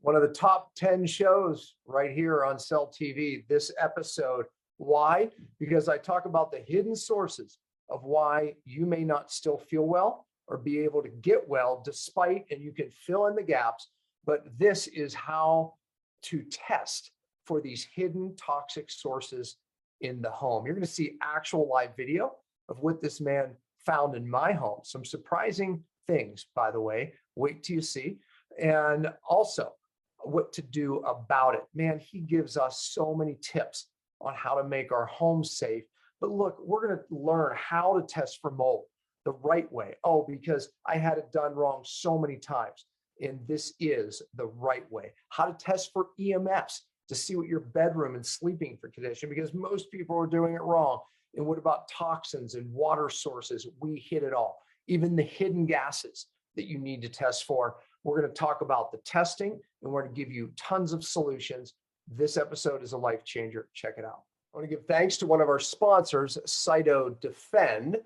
one of the top 10 shows right here on Cell TV this episode. Why? Because I talk about the hidden sources of why you may not still feel well or be able to get well despite, and you can fill in the gaps, but this is how to test for these hidden toxic sources in the home. You're going to see actual live video of what this man found in my home. Some surprising things, by the way. Wait till you see. And also what to do about it. Man, he gives us so many tips on how to make our homes safe. But look, we're going to learn how to test for mold the right way. Oh, because I had it done wrong so many times. And this is the right way. How to test for EMFs to see what your bedroom and sleeping for condition, because most people are doing it wrong. And what about toxins and water sources? We hit it all. Even the hidden gases that you need to test for. We're going to talk about the testing, and we're going to give you tons of solutions. This episode is a life changer. Check it out. I want to give thanks to one of our sponsors, CytoDefend.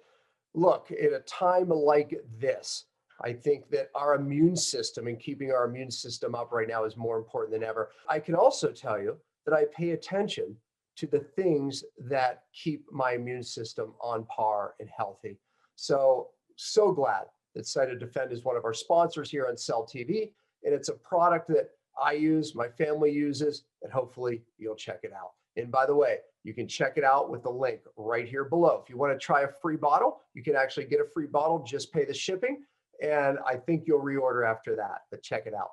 Look, at a time like this, I think that our immune system and keeping our immune system up right now is more important than ever. I can also tell you that I pay attention to the things that keep my immune system on par and healthy. So glad that CytoDefend is one of our sponsors here on Cell TV. And it's a product that I use, my family uses, and hopefully you'll check it out. And by the way, you can check it out with the link right here below. If you want to try a free bottle, you can actually get a free bottle, just pay the shipping. And I think you'll reorder after that, but check it out.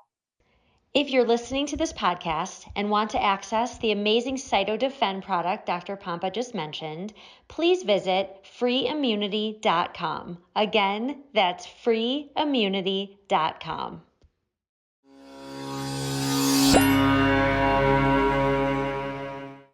If you're listening to this podcast and want to access the amazing CytoDefend product Dr. Pompa just mentioned, please visit freeimmunity.com. Again, that's freeimmunity.com.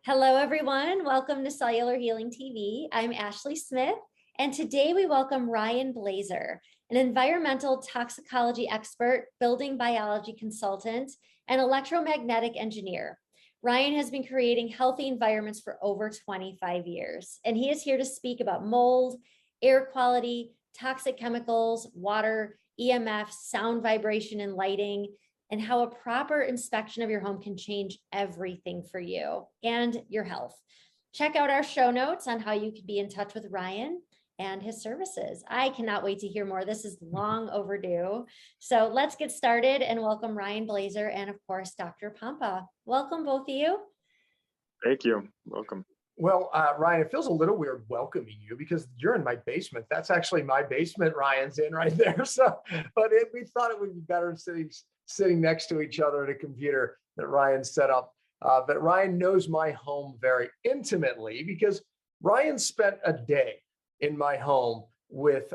Hello, everyone. Welcome to Cellular Healing TV. I'm Ashley Smith, and today we welcome Ryan Blaser, an environmental toxicology expert, building biology consultant, and electromagnetic engineer. Ryan has been creating healthy environments for over 25 years, and he is here to speak about mold, air quality, toxic chemicals, water, EMF, sound, vibration, and lighting, and how a proper inspection of your home can change everything for you and your health. Check out our show notes on how you can be in touch with Ryan and his services. I cannot wait to hear more. This is long overdue. So let's get started and welcome Ryan Blaser and, of course, Dr. Pompa. Welcome, both of you. Thank you. Welcome. Well, Ryan, it feels a little weird welcoming you because you're in my basement. That's actually my basement Ryan's in right there. So, but we thought it would be better sitting next to each other at a computer that Ryan set up. But Ryan knows my home very intimately because Ryan spent a day in my home with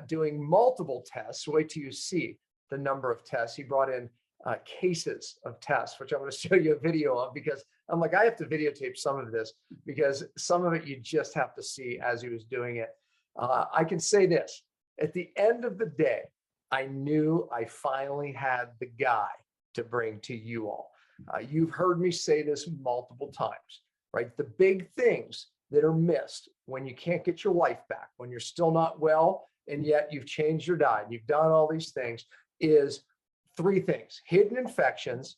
doing multiple tests. Wait till you see the number of tests. He brought in cases of tests, which I'm going to show you a video of because I'm like, I have to videotape some of this because some of it you just have to see as he was doing it. I can say this, at the end of the day, I knew I finally had the guy to bring to you all. You've heard me say this multiple times, right? The big things that are missed when you can't get your life back, when you're still not well, and yet you've changed your diet, you've done all these things, is three things: hidden infections,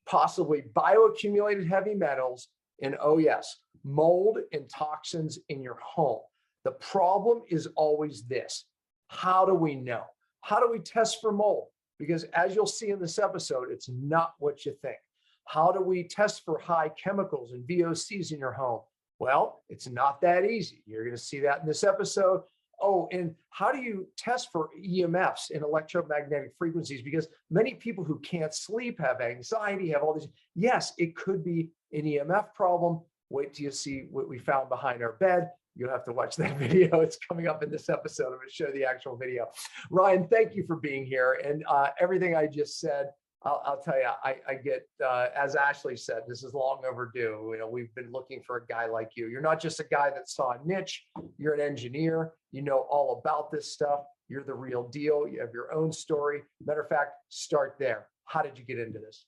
possibly bioaccumulated heavy metals, and oh yes, mold and toxins in your home. The problem is always this: how do we know? How do we test for mold? Because as you'll see in this episode, it's not what you think. How do we test for high chemicals and VOCs in your home? Well, it's not that easy. You're going to see that in this episode. Oh, and how do you test for EMFs and electromagnetic frequencies? Because many people who can't sleep, have anxiety, have all these. Yes, it could be an EMF problem. Wait till you see what we found behind our bed. You'll have to watch that video. It's coming up in this episode. I'm going to show the actual video. Ryan, thank you for being here. And everything I just said, I'll tell you, I get, as Ashley said, this is long overdue. You know, we've been looking for a guy like you. You're not just a guy that saw a niche. You're an engineer. You know all about this stuff. You're the real deal. You have your own story. Matter of fact, start there. How did you get into this?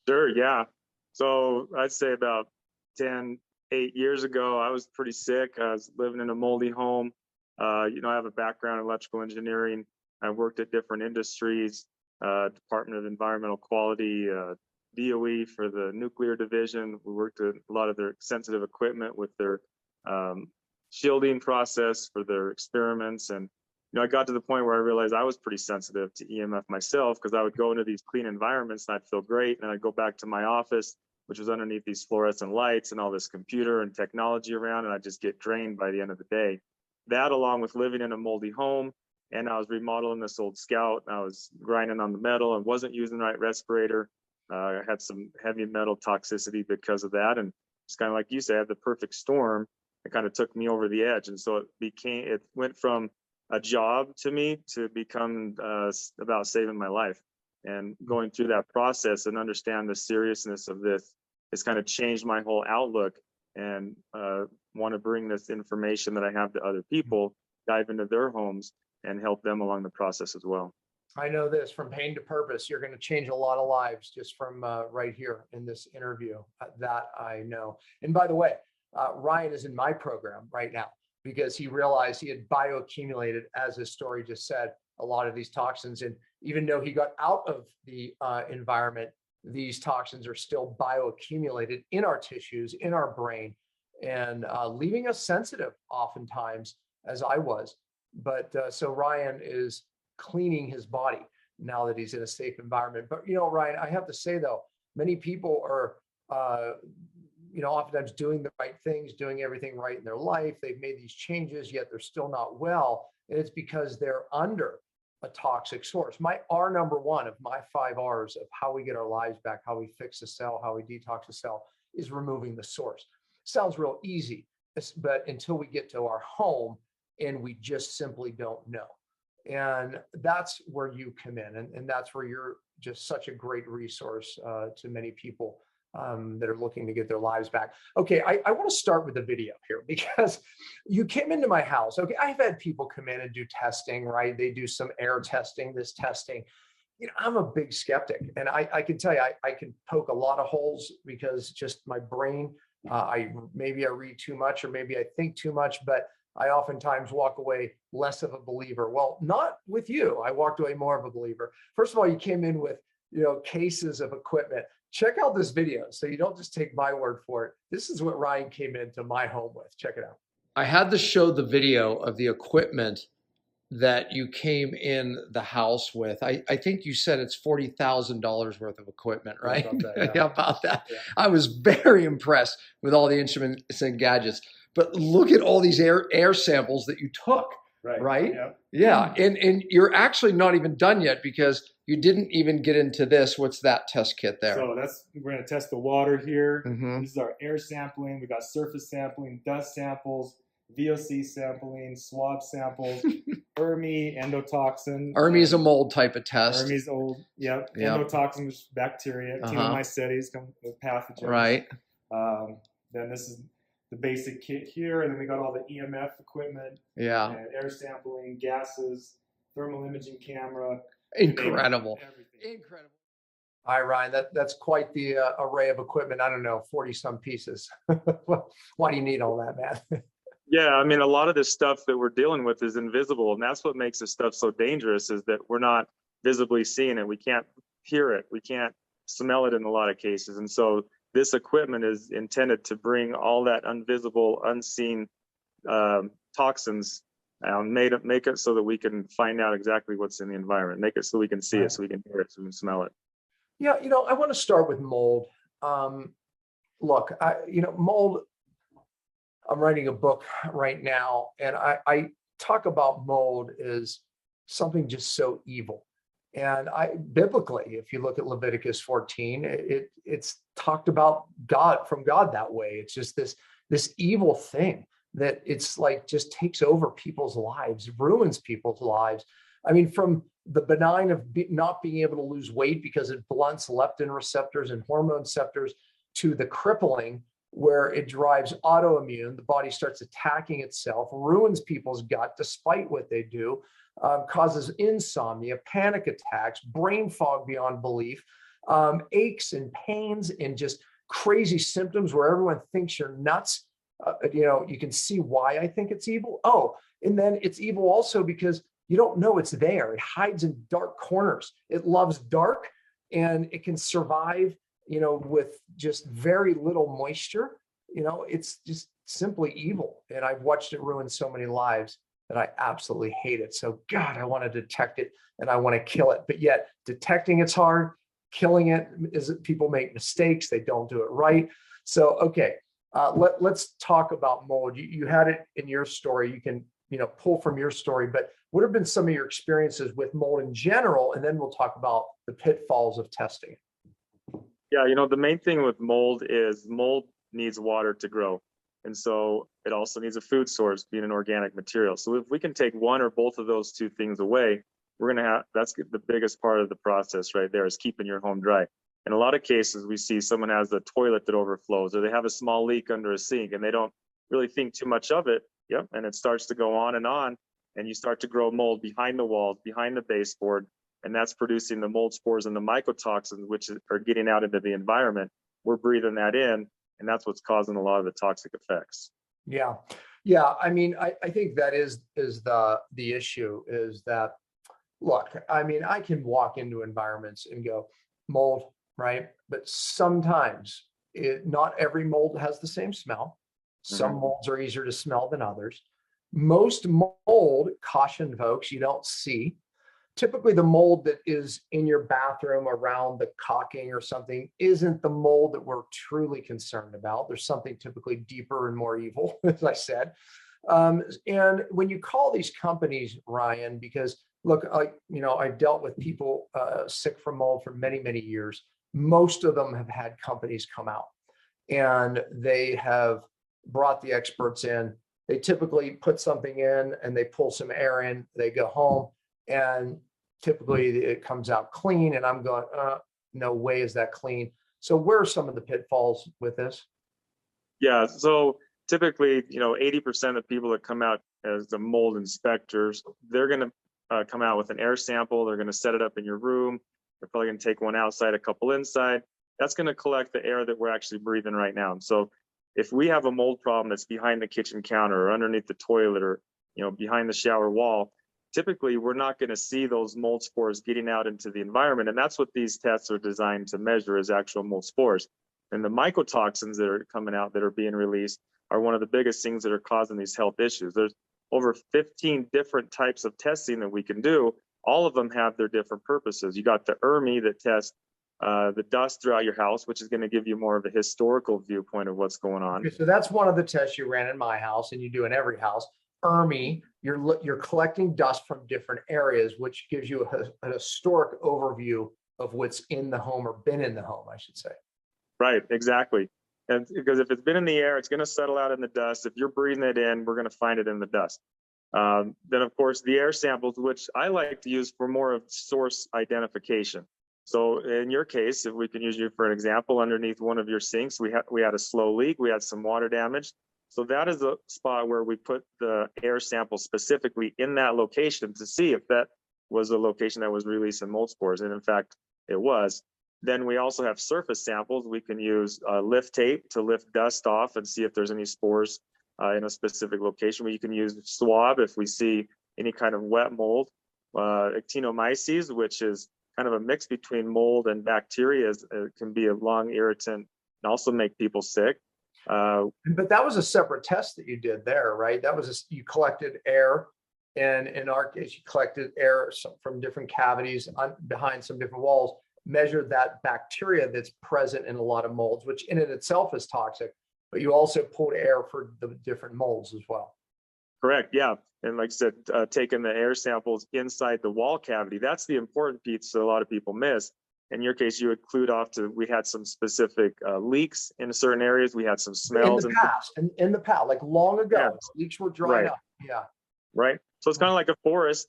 Sure, yeah. So I'd say about 8 years ago, I was pretty sick. I was living in a moldy home. I have a background in electrical engineering. I worked at different industries. Department of Environmental Quality, DOE for the nuclear division. We worked with a lot of their sensitive equipment with their shielding process for their experiments. And, I got to the point where I realized I was pretty sensitive to EMF myself, because I would go into these clean environments and I'd feel great. And I'd go back to my office, which was underneath these fluorescent lights and all this computer and technology around, and I'd just get drained by the end of the day. That, along with living in a moldy home, and I was remodeling this old Scout, and I was grinding on the metal and wasn't using the right respirator. I had some heavy metal toxicity because of that. And it's kind of like you said, the perfect storm. It kind of took me over the edge. And so it went from a job to me to become about saving my life. And going through that process and understand the seriousness of this, it's kind of changed my whole outlook, and want to bring this information that I have to other people, dive into their homes and help them along the process as well. I know this, from pain to purpose, you're going to change a lot of lives just from right here in this interview. That I know. And by the way, Ryan is in my program right now because he realized he had bioaccumulated, as his story just said, a lot of these toxins. And even though he got out of the environment, these toxins are still bioaccumulated in our tissues, in our brain, and leaving us sensitive oftentimes, as I was. But so Ryan is cleaning his body now that he's in a safe environment. But, Ryan, I have to say, though, many people are, oftentimes doing the right things, doing everything right in their life. They've made these changes, yet they're still not well. And it's because they're under a toxic source. My R number one of my 5 R's of how we get our lives back, how we fix a cell, how we detox a cell, is removing the source. Sounds real easy, but until we get to our home, and we just simply don't know. And that's where you come in. And that's where you're just such a great resource to many people that are looking to get their lives back. Okay, I want to start with the video here, because you came into my house. Okay, I've had people come in and do testing, right? They do some air testing, this testing. I'm a big skeptic, and I can tell you, I can poke a lot of holes because just my brain, maybe I read too much, or maybe I think too much, but I oftentimes walk away less of a believer. Well, not with you. I walked away more of a believer. First of all, you came in with, cases of equipment. Check out this video so you don't just take my word for it. This is what Ryan came into my home with. Check it out. I had to show the video of the equipment that you came in the house with. I think you said it's $40,000 worth of equipment, right? About that, yeah. Yeah, about that. Yeah. I was very impressed with all the instruments and gadgets. But look at all these air samples that you took, right? Yeah. And you're actually not even done yet, because you didn't even get into this. What's that test kit there? So we're going to test the water here. Mm-hmm. This is our air sampling. We got surface sampling, dust samples, VOC sampling, swab samples, endotoxin. is a mold type of test. Ermi's old, yep. Endotoxin, which is bacteria. Actinomycetes come with pathogens. Right. Then this is the basic kit here, and then we got all the EMF equipment. Yeah. And air sampling, gases, thermal imaging camera. Incredible. Incredible. All right, Ryan, that's quite the array of equipment. I don't know, 40 some pieces. Why do you need all that, man? Yeah, I mean, a lot of this stuff that we're dealing with is invisible, and that's what makes this stuff so dangerous, is that we're not visibly seeing it. We can't hear it. We can't smell it in a lot of cases. And so this equipment is intended to bring all that invisible, unseen toxins and make it so that we can find out exactly what's in the environment, make it so we can see it, so we can hear it, so we can smell it. Yeah, I want to start with mold. Look, mold, I'm writing a book right now, and I talk about mold as something just so evil. And biblically, if you look at Leviticus 14, it's talked about from God that way. It's just this evil thing that it's like just takes over people's lives, ruins people's lives. I mean, from the benign of not being able to lose weight because it blunts leptin receptors and hormone receptors, to the crippling where it drives autoimmune, the body starts attacking itself, ruins people's gut despite what they do, causes insomnia, panic attacks, brain fog beyond belief, aches and pains, and just crazy symptoms where everyone thinks you're nuts. You can see why I think it's evil. Oh, and then it's evil also because you don't know it's there. It hides in dark corners. It loves dark, and it can survive, with just very little moisture. It's just simply evil. And I've watched it ruin so many lives that I absolutely hate it. So God, I want to detect it and I want to kill it. But yet detecting it's hard, killing it is, people make mistakes. They don't do it right. So, okay, let's talk about mold. You had it in your story. You can, pull from your story, but what have been some of your experiences with mold in general? And then we'll talk about the pitfalls of testing. Yeah, the main thing with mold is mold needs water to grow. And so it also needs a food source, being an organic material. So if we can take one or both of those two things away, we're going to have, that's the biggest part of the process right there, is keeping your home dry. In a lot of cases, we see someone has a toilet that overflows, or they have a small leak under a sink and they don't really think too much of it. Yep. And it starts to go on, and you start to grow mold behind the walls, behind the baseboard. And that's producing the mold spores and the mycotoxins, which are getting out into the environment. We're breathing that in, and that's what's causing a lot of the toxic effects. Yeah. Yeah. I mean, I think that is the issue, is that, look, I mean, I can walk into environments and go, mold, right? But sometimes not every mold has the same smell. Some molds are easier to smell than others. Most mold, caution folks, you don't see. Typically the mold that is in your bathroom around the caulking or something isn't the mold that we're truly concerned about. There's something typically deeper and more evil, as I said. And when you call these companies, Ryan, because look, I've dealt with people sick from mold for many, many years. Most of them have had companies come out and they have brought the experts in. They typically put something in and they pull some air in, they go home, and typically it comes out clean. And I'm going, no way is that clean. So where are some of the pitfalls with this? Yeah, so typically, 80% of people that come out as the mold inspectors, they're going to come out with an air sample. They're going to set it up in your room. They're probably going to take one outside, a couple inside. That's going to collect the air that we're actually breathing right now. So if we have a mold problem that's behind the kitchen counter or underneath the toilet or, behind the shower wall, typically we're not going to see those mold spores getting out into the environment. And that's what these tests are designed to measure, is actual mold spores. And the mycotoxins that are coming out, that are being released, are one of the biggest things that are causing these health issues. There's over 15 different types of testing that we can do. All of them have their different purposes. You got the EMRS that tests the dust throughout your house, which is going to give you more of a historical viewpoint of what's going on. Okay, so that's one of the tests you ran in my house, and you do in every house. EMRS, you're collecting dust from different areas, which gives you a historic overview of what's in the home, or been in the home, I should say. Right, exactly. And because if it's been in the air, it's going to settle out in the dust. If you're breathing it in, we're going to find it in the dust. Then, of course, the air samples, which I like to use for more of source identification. So in your case, if we can use you for an example, underneath one of your sinks, we had a slow leak, we had some water damage. So that is a spot where we put the air sample specifically in that location to see if that was a location that was releasing mold spores. And in fact, it was. Then we also have surface samples. We can use lift tape to lift dust off and see if there's any spores in a specific location. You can use swab if we see any kind of wet mold. Actinomyces, which is kind of a mix between mold and bacteria, can be a lung irritant and also make people sick. But that was a separate test that you did there, right? That was you collected air, and in our case, you collected air from different cavities behind some different walls, measured that bacteria that's present in a lot of molds, which in and itself is toxic, but you also pulled air for the different molds as well. Correct, yeah. And like I said, taking the air samples inside the wall cavity, that's the important piece that a lot of people miss. In your case, you would clued off to, we had some specific leaks in certain areas. We had some smells. In the past, like long ago, yeah. Leaks were drying up. Yeah. Right. So it's kind of like a forest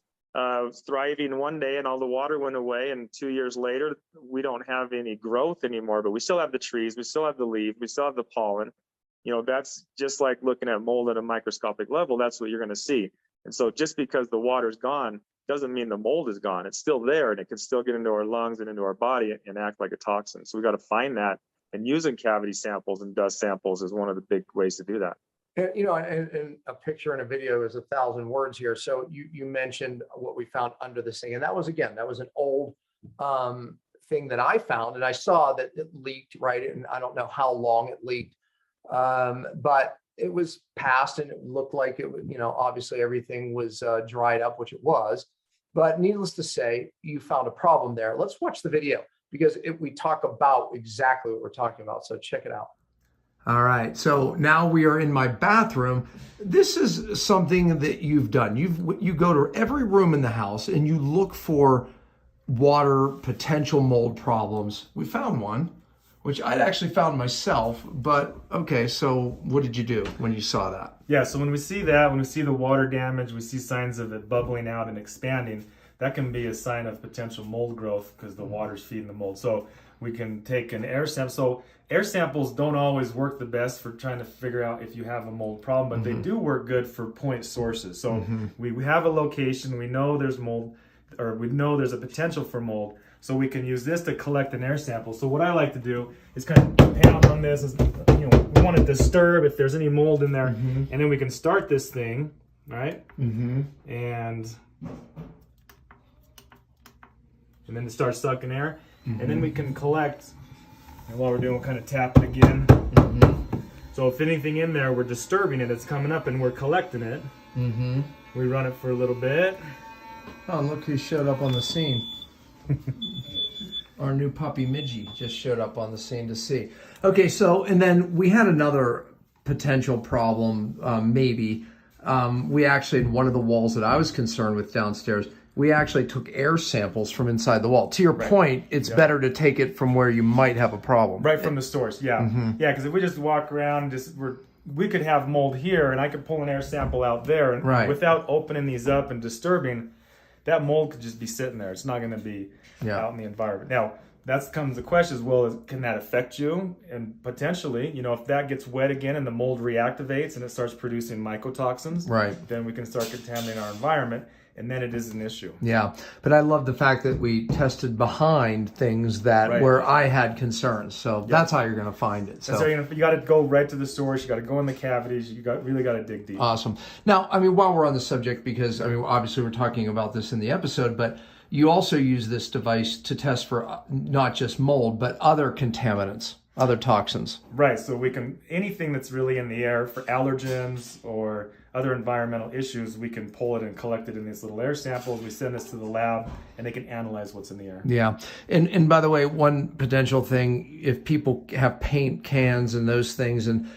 thriving one day and all the water went away. And 2 years later, we don't have any growth anymore, but we still have the trees. We still have the leaf. We still have the pollen. That's just like looking at mold at a microscopic level. That's what you're going to see. And so just because the water's gone doesn't mean the mold is gone. It's still there, and it can still get into our lungs and into our body and act like a toxin. So we got to find that, and using cavity samples and dust samples is one of the big ways to do that. And, you know, and a picture and a video is 1,000 words here. So you mentioned what we found under the sink, and that was, again, that was an old thing that I found, and I saw that it leaked, right? And I don't know how long it leaked, but it was past, and it looked like it was, you know, obviously everything was dried up, which it was. But needless to say, you found a problem there. Let's watch the video, because we talk about exactly what we're talking about. So check it out. All right, so now we are in my bathroom. This is something that you've done. You go to every room in the house and you look for water potential mold problems. We found one, which I'd actually found myself, but okay, so what did you do when you saw that? Yeah, so when we see that, when we see the water damage, we see signs of it bubbling out and expanding, that can be a sign of potential mold growth because the water's feeding the mold. So we can take an air sample. So air samples don't always work the best for trying to figure out if you have a mold problem, but they do work good for point sources. So we have a location, we know there's mold, or we know there's a potential for mold, so we can use this to collect an air sample. So what I like to do is kind of pound on this, you know, we want to disturb if there's any mold in there, and then we can start this thing, right? And then it starts sucking air, and then we can collect, and while we're doing, we'll kind of tap it again. So if anything in there, we're disturbing it, it's coming up and we're collecting it. We run it for a little bit. Oh, look who showed up on the scene. Our new puppy Midgie just showed up on the scene to see. Okay, so, and then we had another potential problem, maybe. We actually, in one of the walls that I was concerned with downstairs, we actually took air samples from inside the wall. To your point, it's better to take it from where you might have a problem. Right from the source, yeah. Yeah, because if we just walk around, we could have mold here, and I could pull an air sample out there, and without opening these up and disturbing, that mold could just be sitting there. It's not going to be out in the environment. Now, that comes the question is, well, can that affect you? And potentially, you know, if that gets wet again and the mold reactivates and it starts producing mycotoxins, then we can start contaminating our environment, and then it is an issue. Yeah, but I love the fact that we tested behind things that where I had concerns. So that's how you're going to find it. So you got to go right to the source. You got to go in the cavities. You really got to dig deep. Awesome. Now, I mean, while we're on the subject, because I mean, obviously we're talking about this in the episode, but you also use this device to test for not just mold, but other contaminants, other toxins. Right. So we can, anything that's really in the air for allergens or other environmental issues, we can pull it and collect it in these little air samples. We send this to the lab and they can analyze what's in the air. Yeah. And by the way, one potential thing, if people have paint cans and those things, and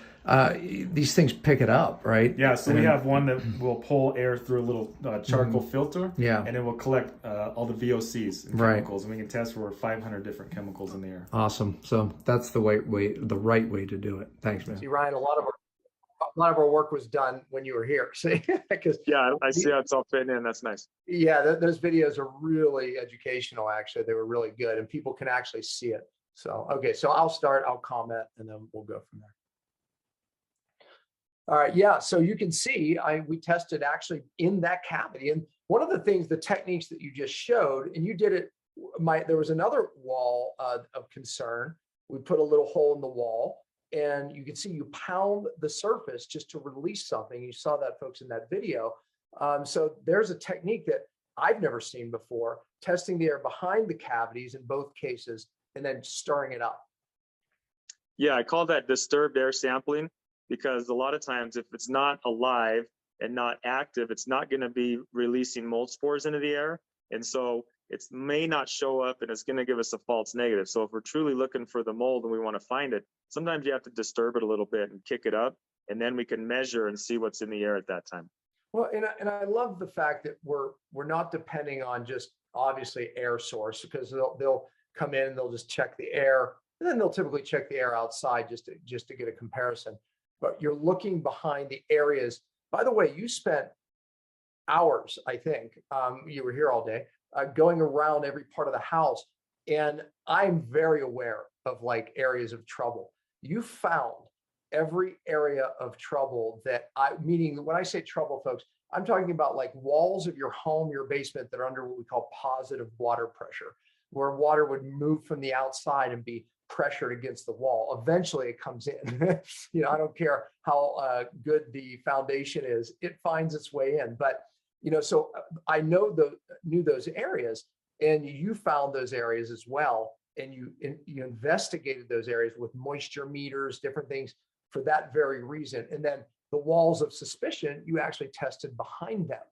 these things pick it up, right? Yeah, so we have one that will pull air through a little charcoal filter, and it will collect all the VOCs and chemicals, and we can test for 500 different chemicals in the air. Awesome. So that's the right way to do it. Thanks, man. See, Ryan, a lot of our work was done when you were here. See, because I see how it's all fitting in. That's nice. Yeah, those videos are really educational. Actually, they were really good, and people can actually see it. So okay, so I'll start. I'll comment, and then we'll go from there. All right, yeah, so you can see we tested actually in that cavity. And one of the things, the techniques that you just showed, and you did it, there was another wall of concern. We put a little hole in the wall, and you can see you pound the surface just to release something. You saw that, folks, in that video. So there's a technique that I've never seen before, testing the air behind the cavities in both cases, and then stirring it up. Yeah, I call that disturbed air sampling, because a lot of times if it's not alive and not active, it's not going to be releasing mold spores into the air. And so it may not show up, and it's going to give us a false negative. So if we're truly looking for the mold and we want to find it, sometimes you have to disturb it a little bit and kick it up, and then we can measure and see what's in the air at that time. Well, and I love the fact that we're not depending on just obviously air source, because they'll come in and they'll just check the air, and then they'll typically check the air outside just to get a comparison. But you're looking behind the areas. By the way, you spent hours, I think, you were here all day, going around every part of the house. And I'm very aware of like areas of trouble. You found every area of trouble meaning when I say trouble, folks, I'm talking about like walls of your home, your basement that are under what we call positive water pressure, where water would move from the outside and be pressured against the wall. Eventually it comes in. You know, I don't care how good the foundation is, it finds its way in. But, you know, so I knew those areas, and you found those areas as well. And you investigated those areas with moisture meters, different things for that very reason. And then the walls of suspicion, you actually tested behind them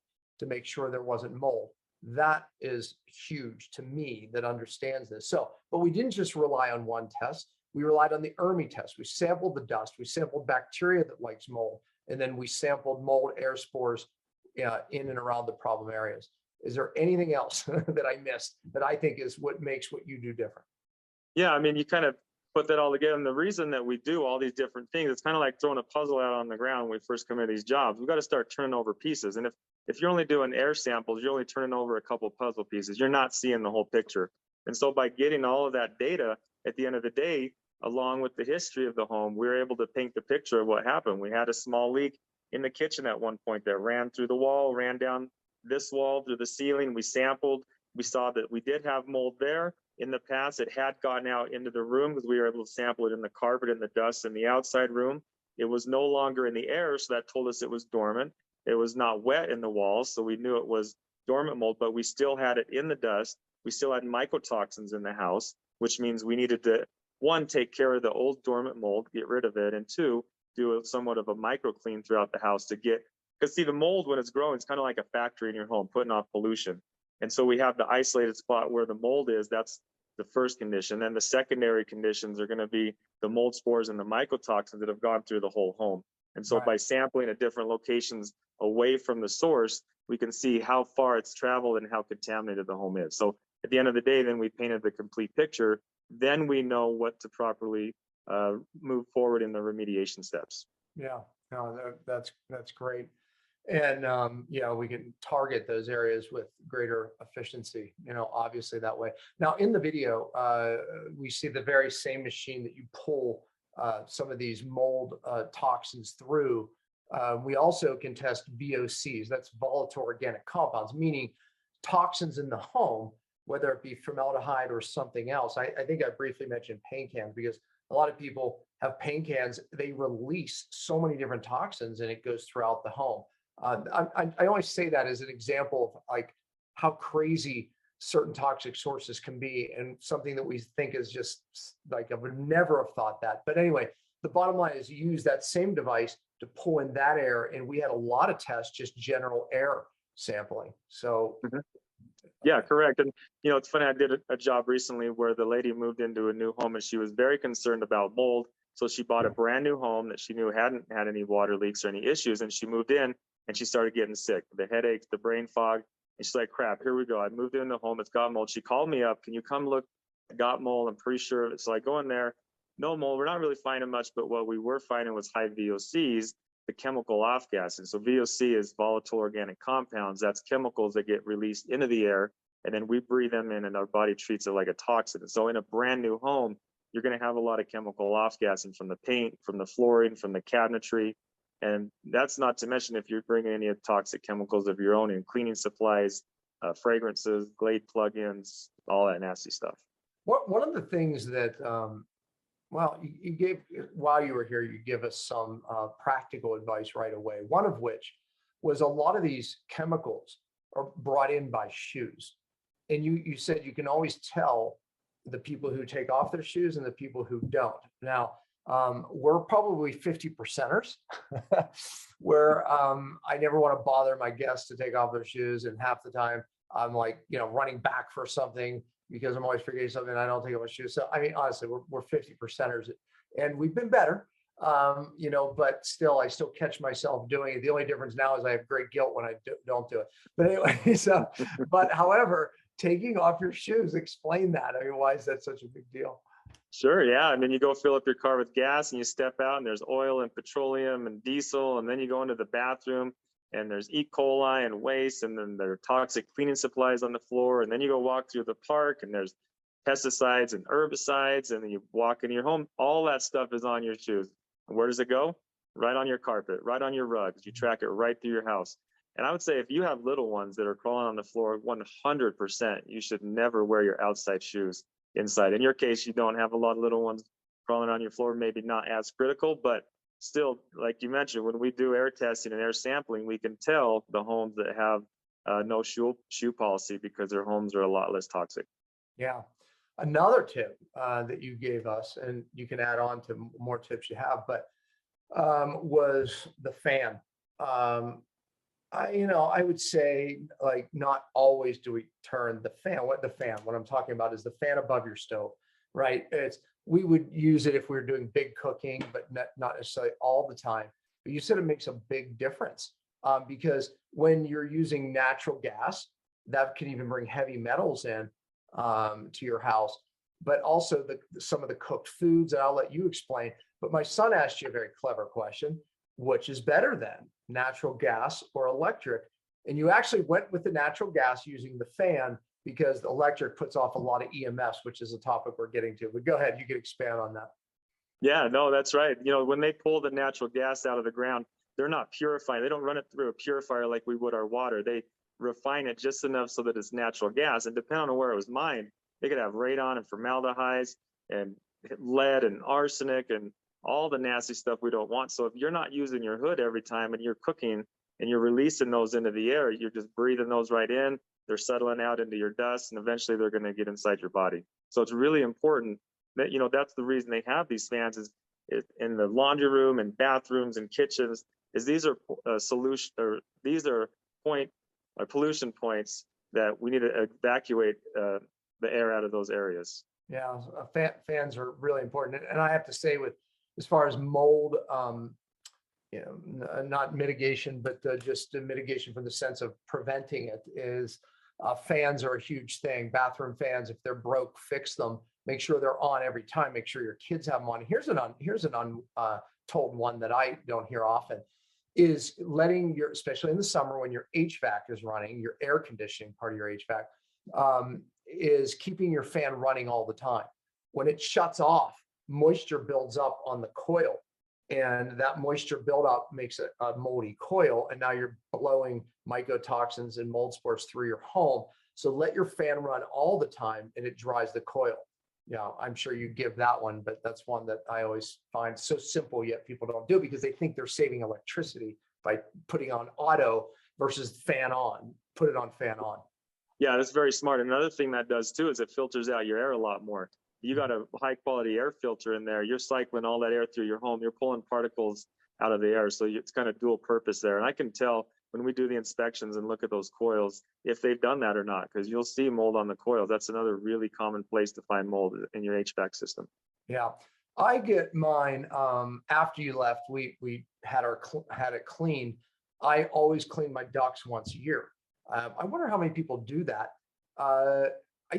to make sure there wasn't mold. That is huge to me, that understands this. So, but we didn't just rely on one test. We relied on the EMRS test. We sampled the dust, we sampled bacteria that likes mold, and then we sampled mold air spores in and around the problem areas. Is there anything else that I missed that I think is what makes what you do different? Yeah, I mean, you kind of put that all together. And the reason that we do all these different things, it's kind of like throwing a puzzle out on the ground when we first come into these jobs. We've got to start turning over pieces. And if you're only doing air samples, you're only turning over a couple puzzle pieces. You're not seeing the whole picture. And so by getting all of that data at the end of the day, along with the history of the home, we were able to paint the picture of what happened. We had a small leak in the kitchen at one point that ran through the wall, ran down this wall through the ceiling. We sampled. We saw that we did have mold there. In the past, it had gotten out into the room because we were able to sample it in the carpet and the dust in the outside room. It was no longer in the air, so that told us it was dormant. It was not wet in the walls, so we knew it was dormant mold, but we still had it in the dust. We still had mycotoxins in the house, which means we needed to, one, take care of the old dormant mold, get rid of it, and two, do somewhat of a micro clean throughout the house to get, because see, the mold, when it's growing, it's kind of like a factory in your home, putting off pollution. And so we have the isolated spot where the mold is. That's the first condition. Then the secondary conditions are going to be the mold spores and the mycotoxins that have gone through the whole home. And so by sampling at different locations away from the source, we can see how far it's traveled and how contaminated the home is. So at the end of the day, then we painted the complete picture. Then we know what to properly move forward in the remediation steps. Yeah, no, that's great. And, you know, we can target those areas with greater efficiency, you know, obviously that way. Now in the video, we see the very same machine that you pull some of these mold toxins through. We also can test VOCs, that's volatile organic compounds, meaning toxins in the home, whether it be formaldehyde or something else. I think I briefly mentioned paint cans because a lot of people have paint cans, they release so many different toxins and it goes throughout the home. I always say that as an example of like how crazy certain toxic sources can be, and something that we think is just like, I would never have thought that. But anyway, the bottom line is you use that same device to pull in that air. And we had a lot of tests, just general air sampling. So yeah, correct. And, you know, it's funny, I did a job recently where the lady moved into a new home and she was very concerned about mold. So she bought a brand new home that she knew hadn't had any water leaks or any issues. And she moved in and she started getting sick, the headaches, the brain fog. And she's like, crap, here we go. I moved in the home, it's got mold. She called me up, can you come look? I got mold, I'm pretty sure of it. So I go in there, no mold, we're not really finding much, but what we were finding was high VOCs, the chemical off gases. So VOC is volatile organic compounds. That's chemicals that get released into the air, and then we breathe them in and our body treats it like a toxin. So in a brand new home, you're going to have a lot of chemical off gassing from the paint, from the flooring, from the cabinetry. And that's not to mention if you're bringing any toxic chemicals of your own in cleaning supplies, fragrances, Glade plugins, all that nasty stuff. One of the things that, well, you gave, while you were here, you give us some practical advice right away. One of which was a lot of these chemicals are brought in by shoes. And you said you can always tell the people who take off their shoes and the people who don't. Now, we're probably 50%ers where I never want to bother my guests to take off their shoes. And half the time I'm like, you know, running back for something because I'm always forgetting something and I don't take off my shoes. So, I mean, honestly, we're 50%ers and we've been better, you know, but still, I still catch myself doing it. The only difference now is I have great guilt when I don't do it. But anyway, so, but however, taking off your shoes, explain that. I mean, why is that such a big deal? Sure, yeah. And then you go fill up your car with gas and you step out and there's oil and petroleum and diesel. And then you go into the bathroom and there's E. coli and waste. And then there are toxic cleaning supplies on the floor. And then you go walk through the park and there's pesticides and herbicides. And then you walk into your home. All that stuff is on your shoes. And where does it go? Right on your carpet, right on your rugs. You track it right through your house. And I would say if you have little ones that are crawling on the floor, 100%, you should never wear your outside shoes. inside. In your case, you don't have a lot of little ones crawling on your floor, maybe not as critical, but still, like you mentioned, when we do air testing and air sampling, we can tell the homes that have no shoe policy because their homes are a lot less toxic. Yeah. Another tip that you gave us, and you can add on to more tips you have, but was the fan. I would say, like, not always do we turn the fan. What I'm talking about is the fan above your stove, right? We would use it if we were doing big cooking, but not necessarily all the time. But you said it makes a big difference because when you're using natural gas, that can even bring heavy metals in to your house, but also some of the cooked foods, and I'll let you explain. But my son asked you a very clever question: which is better then, natural gas or electric? And you actually went with the natural gas using the fan because the electric puts off a lot of EMS, which is a topic we're getting to. But go ahead, you can expand on that. Yeah, no, that's right. When they pull the natural gas out of the ground, they're not purifying. They don't run it through a purifier like we would our water. They refine it just enough so that it's natural gas. And depending on where it was mined, they could have radon and formaldehydes and lead and arsenic and all the nasty stuff we don't want. So if you're not using your hood every time and you're cooking and you're releasing those into the air, you're just breathing those right in. They're settling out into your dust, and eventually they're going to get inside your body. So it's really important that, that's the reason they have these fans is in the laundry room and bathrooms and kitchens, is these are pollution points that we need to evacuate the air out of those areas. Yeah, fans are really important. And I have to say, as far as mold, not mitigation, but just mitigation from the sense of preventing it, is fans are a huge thing. Bathroom fans, if they're broke, fix them. Make sure they're on every time. Make sure your kids have them on. Here's an untold one that I don't hear often, is letting especially in the summer when your HVAC is running, your air conditioning part of your HVAC, is keeping your fan running all the time. When it shuts off, moisture builds up on the coil, and that moisture buildup makes a moldy coil, and now you're blowing mycotoxins and mold spores through your home. So let your fan run all the time, and it dries the coil. I'm sure you give that one, but that's one that I always find so simple, yet people don't do it because they think they're saving electricity by putting on auto versus fan on. Put it on fan on. Yeah, that's very smart. Another thing that does too is it filters out your air a lot more. You got a high quality air filter in there. You're cycling all that air through your home. You're pulling particles out of the air. So it's kind of dual purpose there. And I can tell when we do the inspections and look at those coils, if they've done that or not, because you'll see mold on the coils. That's another really common place to find mold in your HVAC system. Yeah, I get mine after you left. We had it cleaned. I always clean my ducts once a year. I wonder how many people do that. I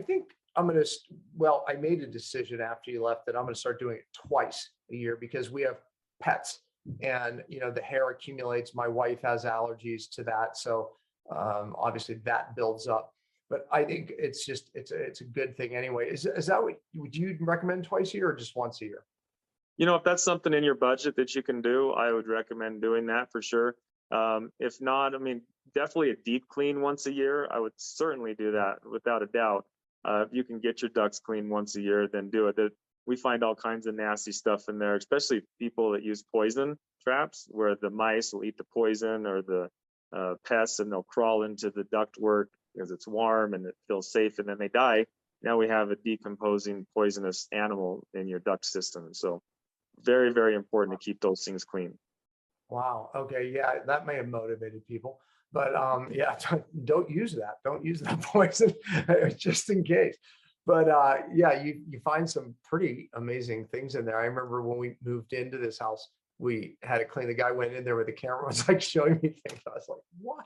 think I made a decision after you left that I'm going to start doing it twice a year because we have pets, and the hair accumulates. My wife has allergies to that, so obviously that builds up. But I think it's a good thing anyway. Is that would you recommend twice a year or just once a year? If that's something in your budget that you can do, I would recommend doing that for sure. If not, definitely a deep clean once a year. I would certainly do that without a doubt. If you can get your ducts clean once a year, then do it. We find all kinds of nasty stuff in there, especially people that use poison traps where the mice will eat the poison or the pests, and they'll crawl into the ductwork because it's warm and it feels safe, and then they die. Now we have a decomposing poisonous animal in your duct system. So very, very important to keep those things clean. Wow. Okay. Yeah, that may have motivated people, but yeah, don't use that. Don't use that poison just in case. But yeah, you find some pretty amazing things in there. I remember when we moved into this house, we had it clean. The guy went in there with the camera, was like showing me things. I was like, what?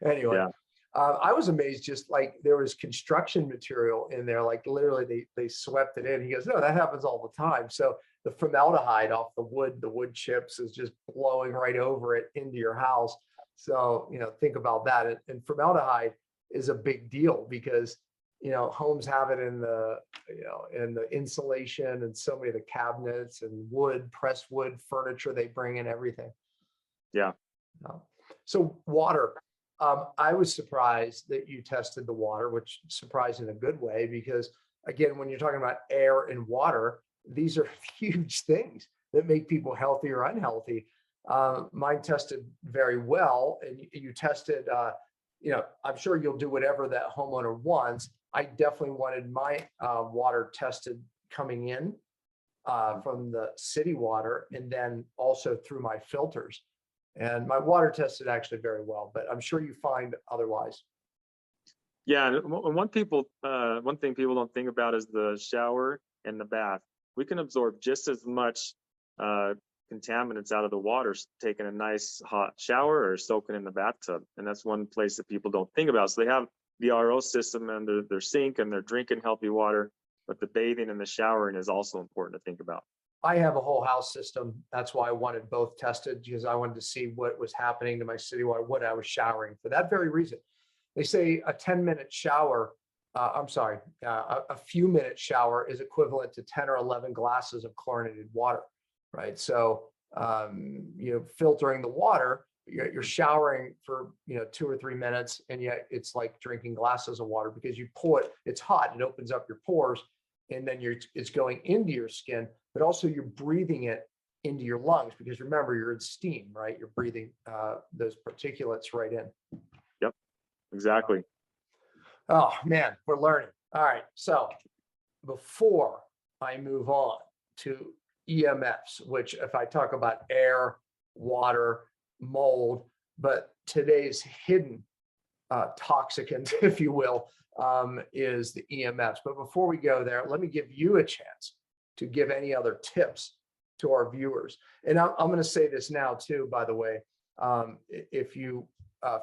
Anyway, yeah. I was amazed, just like there was construction material in there, like literally they swept it in. He goes, no, that happens all the time. So the formaldehyde off the wood chips is just blowing right over it into your house. So, think about that. And formaldehyde is a big deal because, homes have it in the insulation and so many of the cabinets and pressed wood furniture they bring in, everything. Yeah. So water. I was surprised that you tested the water, which surprised in a good way because again, when you're talking about air and water, these are huge things that make people healthy or unhealthy. Mine tested very well, and you tested, I'm sure you'll do whatever that homeowner wants. I definitely wanted my water tested coming in from the city water, and then also through my filters. And my water tested actually very well, but I'm sure you find otherwise. Yeah, and one thing people don't think about is the shower and the bath. We can absorb just as much contaminants out of the water taking a nice hot shower or soaking in the bathtub, and that's one place that people don't think about. So they have the RO system and their sink, and they're drinking healthy water, but the bathing and the showering is also important to think about. I have a whole house system. That's why I wanted both tested, because I wanted to see what was happening to my city water, what I was showering, for that very reason. They say a 10-minute shower, a few minute shower is equivalent to 10 or 11 glasses of chlorinated water, right? So, filtering the water, you're showering for, 2 or 3 minutes, and yet it's like drinking glasses of water, because you pull it, it's hot, it opens up your pores, and then it's going into your skin, but also you're breathing it into your lungs, because remember, you're in steam, right? You're breathing those particulates right in. Yep, exactly. Oh man, we're learning. All right, so before I move on to EMFs, which if I talk about air, water, mold, but today's hidden toxicant, if you will, is the EMFs. But before we go there, let me give you a chance to give any other tips to our viewers. And I'm going to say this now too, by the way, if you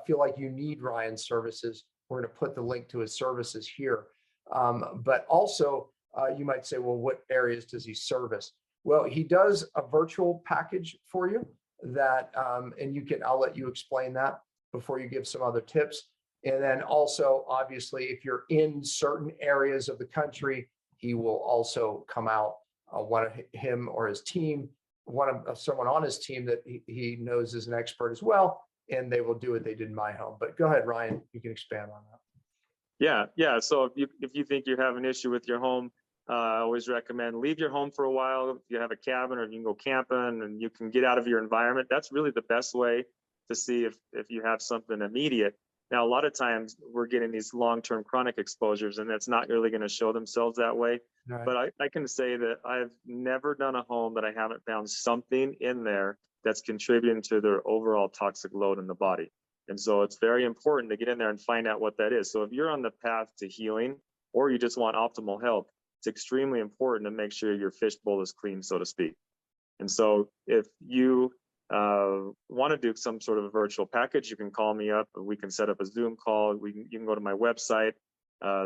feel like you need Ryan's services, we're going to put the link to his services here. But also, you might say, well, what areas does he service? Well, he does a virtual package for you that, and I'll let you explain that before you give some other tips. And then also, obviously, if you're in certain areas of the country, he will also come out, him or his team, someone on his team that he knows is an expert as well, and they will do what they did in my home. But go ahead, Ryan, you can expand on that. Yeah. So if you think you have an issue with your home, I always recommend leave your home for a while. If you have a cabin, or you can go camping and you can get out of your environment, that's really the best way to see if you have something immediate. Now, a lot of times we're getting these long-term chronic exposures, and that's not really going to show themselves that way. Right. But I can say that I've never done a home that I haven't found something in there that's contributing to their overall toxic load in the body. And so it's very important to get in there and find out what that is. So if you're on the path to healing, or you just want optimal health, it's extremely important to make sure your fishbowl is clean, so to speak. And so if you want to do some sort of a virtual package, you can call me up. We can set up a Zoom call. You can go to my website,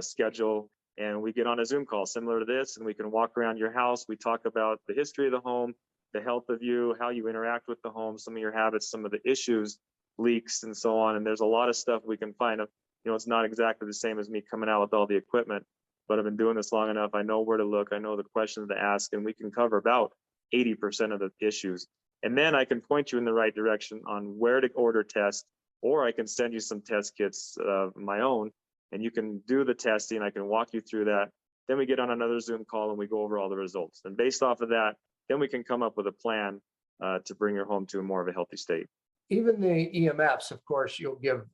schedule, and we get on a Zoom call similar to this, and we can walk around your house. We talk about the history of the home, the health of you, how you interact with the home, some of your habits, some of the issues, leaks, and so on. And there's a lot of stuff we can find. It's not exactly the same as me coming out with all the equipment, but I've been doing this long enough. I know where to look. I know the questions to ask, and we can cover about 80% of the issues. And then I can point you in the right direction on where to order tests, or I can send you some test kits of my own, and you can do the testing. I can walk you through that. Then we get on another Zoom call and we go over all the results. And based off of that, then we can come up with a plan to bring your home to more of a healthy state. Even the EMFs, of course, you'll give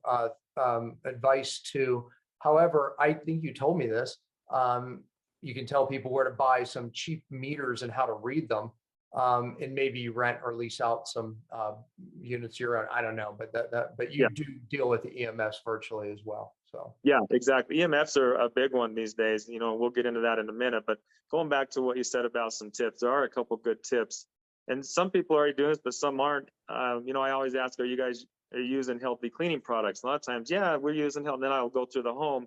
advice to. However, I think you told me this. You can tell people where to buy some cheap meters and how to read them. And maybe you rent or lease out some units your own. I don't know, but you do deal with the EMFs virtually as well. So yeah, exactly. EMFs are a big one these days. We'll get into that in a minute. But going back to what you said about some tips, there are a couple good tips, and some people are already doing this, but some aren't. I always ask, are you using healthy cleaning products? A lot of times, yeah, we're using health. Then I'll go through the home,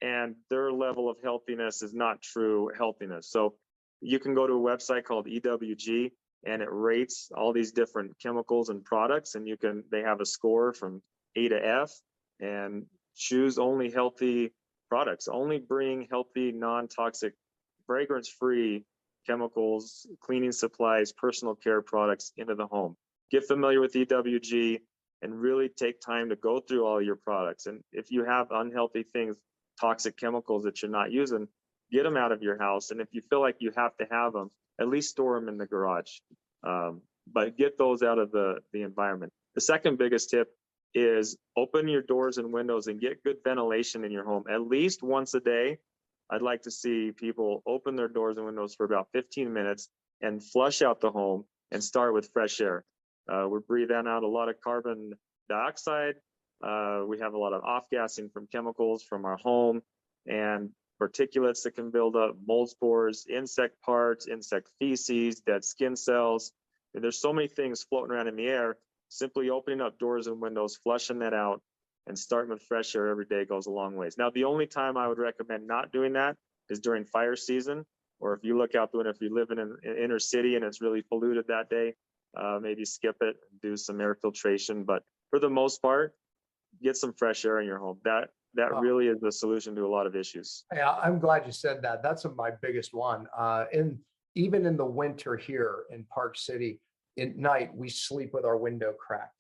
and their level of healthiness is not true healthiness. So you can go to a website called EWG, and it rates all these different chemicals and products, and they have a score from A to F, and choose only healthy products. Only bring healthy, non-toxic, fragrance-free chemicals, cleaning supplies, personal care products into the home. Get familiar with EWG and really take time to go through all your products. And if you have unhealthy things, toxic chemicals that you're not using, get them out of your house. And if you feel like you have to have them, at least store them in the garage. But get those out of the environment. The second biggest tip is open your doors and windows and get good ventilation in your home at least once a day. I'd like to see people open their doors and windows for about 15 minutes and flush out the home and start with fresh air. We're breathing out a lot of carbon dioxide. We have a lot of off-gassing from chemicals from our home and particulates that can build up, mold spores, insect parts, insect feces, dead skin cells. And there's so many things floating around in the air. Simply opening up doors and windows, flushing that out, and starting with fresh air every day goes a long ways. Now, the only time I would recommend not doing that is during fire season, or if you look out the window, if you live in an inner city and it's really polluted that day, maybe skip it and do some air filtration. But for the most part, get some fresh air in your home. That really is the solution to a lot of issues. Yeah, I'm glad you said that. That's my biggest one. Even in the winter here in Park City, at night, we sleep with our window cracked.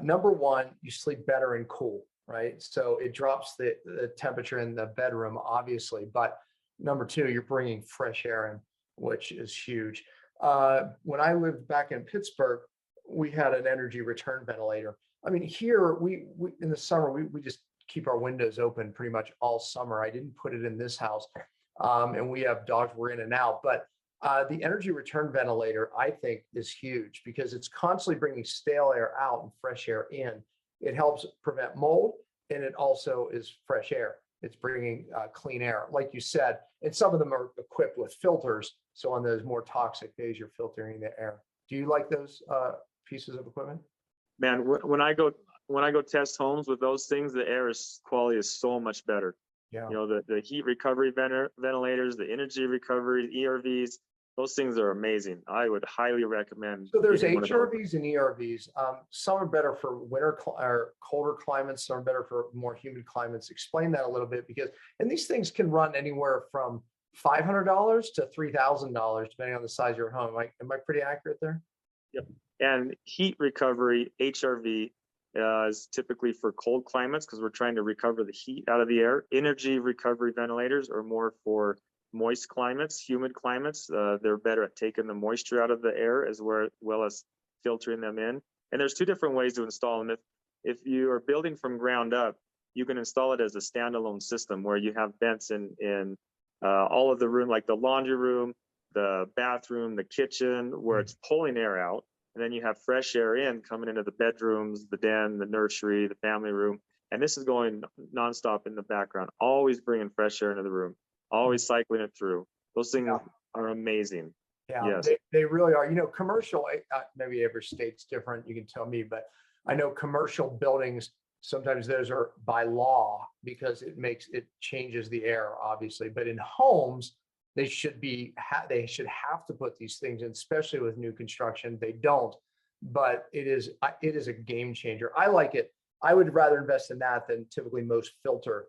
Number one, you sleep better and cool, right? So it drops the temperature in the bedroom, obviously. But number two, you're bringing fresh air in, which is huge. When I lived back in Pittsburgh, we had an energy return ventilator. I mean, here, we in the summer, we just keep our windows open pretty much all summer. I didn't put it in this house. And we have dogs, we're in and out. But the energy return ventilator, I think, is huge because it's constantly bringing stale air out and fresh air in. It helps prevent mold, and it also is fresh air. It's bringing clean air, like you said. And some of them are equipped with filters. So on those more toxic days, you're filtering the air. Do you like those pieces of equipment? Man, when I go test homes with those things, the air quality is so much better. Yeah. You know, the heat recovery ventilators, the energy recovery ERVs, those things are amazing. I would highly recommend. So there's HRVs and ERVs. Some are better for winter or colder climates. Some are better for more humid climates. Explain that a little bit and these things can run anywhere from $500 to $3,000 depending on the size of your home. Am I pretty accurate there? Yep. And heat recovery HRV is typically for cold climates because we're trying to recover the heat out of the air. Energy recovery ventilators are more for moist climates, humid climates. They're better at taking the moisture out of the air as well as filtering them in. And there's two different ways to install them. If you are building from ground up, you can install it as a standalone system where you have vents in all of the room, like the laundry room, the bathroom, the kitchen, where it's pulling air out. And then you have fresh air coming into the bedrooms, the den, the nursery, the family room. And this is going nonstop in the background, always bringing fresh air into the room, always cycling it through. Those things are amazing. Yeah, yes. they really are. You know, commercial, maybe every state's different, you can tell me, but I know commercial buildings, sometimes those are by law because it changes the air, obviously. But in homes, they should have to put these things in, especially with new construction. They don't, but it is a game changer. I like it. I would rather invest in that than typically most filter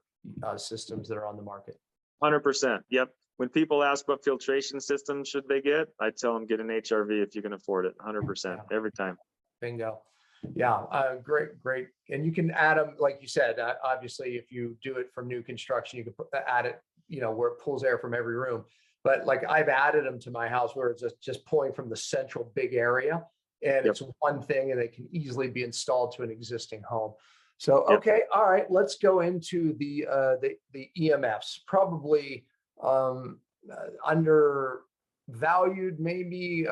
systems that are on the market. 100%. Yep. When people ask what filtration system should they get, I tell them get an HRV if you can afford it. 100% every time. Bingo. Yeah, great. And you can add them, like you said, obviously, if you do it from new construction, you can add it, where it pulls air from every room. But like I've added them to my house where it's just pulling from the central big area, and it's one thing, and they can easily be installed to an existing home. So, okay, all right, let's go into the EMFs. Probably undervalued, maybe.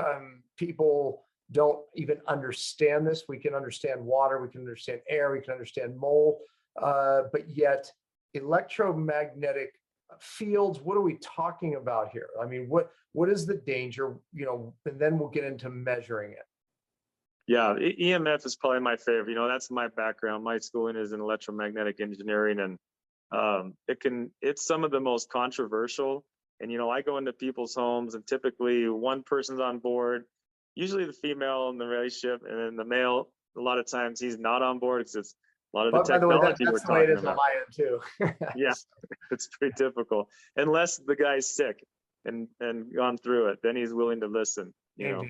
People don't even understand this. We can understand water, we can understand air, we can understand mold, but yet electromagnetic fields, what are we talking about here? I mean, what is the danger, and then we'll get into measuring it. Yeah, EMF is probably my favorite. That's my background. My schooling is in electromagnetic engineering, and it's some of the most controversial. And, I go into people's homes and typically one person's on board, usually the female in the relationship, and then the male, a lot of times he's not on board because it's a lot of the technology we're talking about. On my end too. Yeah, it's pretty typical. Unless the guy's sick and gone through it, then he's willing to listen. Yeah.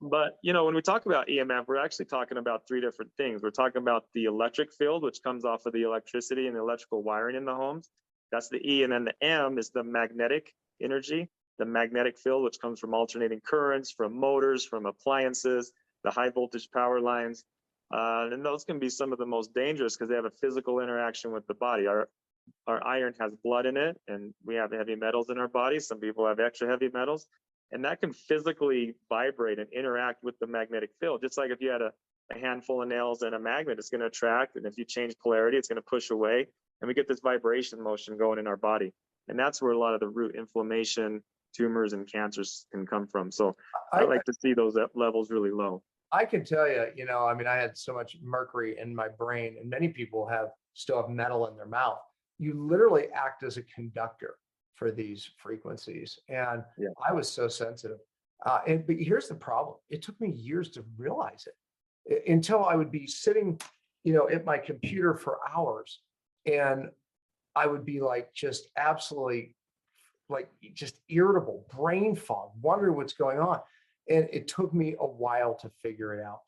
But, when we talk about EMF, we're actually talking about three different things. We're talking about the electric field, which comes off of the electricity and the electrical wiring in the homes. That's the E. And then the M is the magnetic energy, the magnetic field, which comes from alternating currents, from motors, from appliances, the high voltage power lines. And those can be some of the most dangerous because they have a physical interaction with the body. Our iron has blood in it, and we have heavy metals in our bodies. Some people have extra heavy metals, and that can physically vibrate and interact with the magnetic field. Just like if you had a handful of nails and a magnet, it's going to attract. And if you change polarity, it's going to push away. And we get this vibration motion going in our body. And that's where a lot of the root inflammation, tumors, and cancers can come from. So I like to see those levels really low. I can tell you, I mean, I had so much mercury in my brain, and many people still have metal in their mouth. You literally act as a conductor for these frequencies. And yeah. I was so sensitive. But here's the problem. It took me years to realize it until I would be sitting, at my computer for hours, and I would be like, just absolutely just irritable, brain fog, wondering what's going on. And it took me a while to figure it out.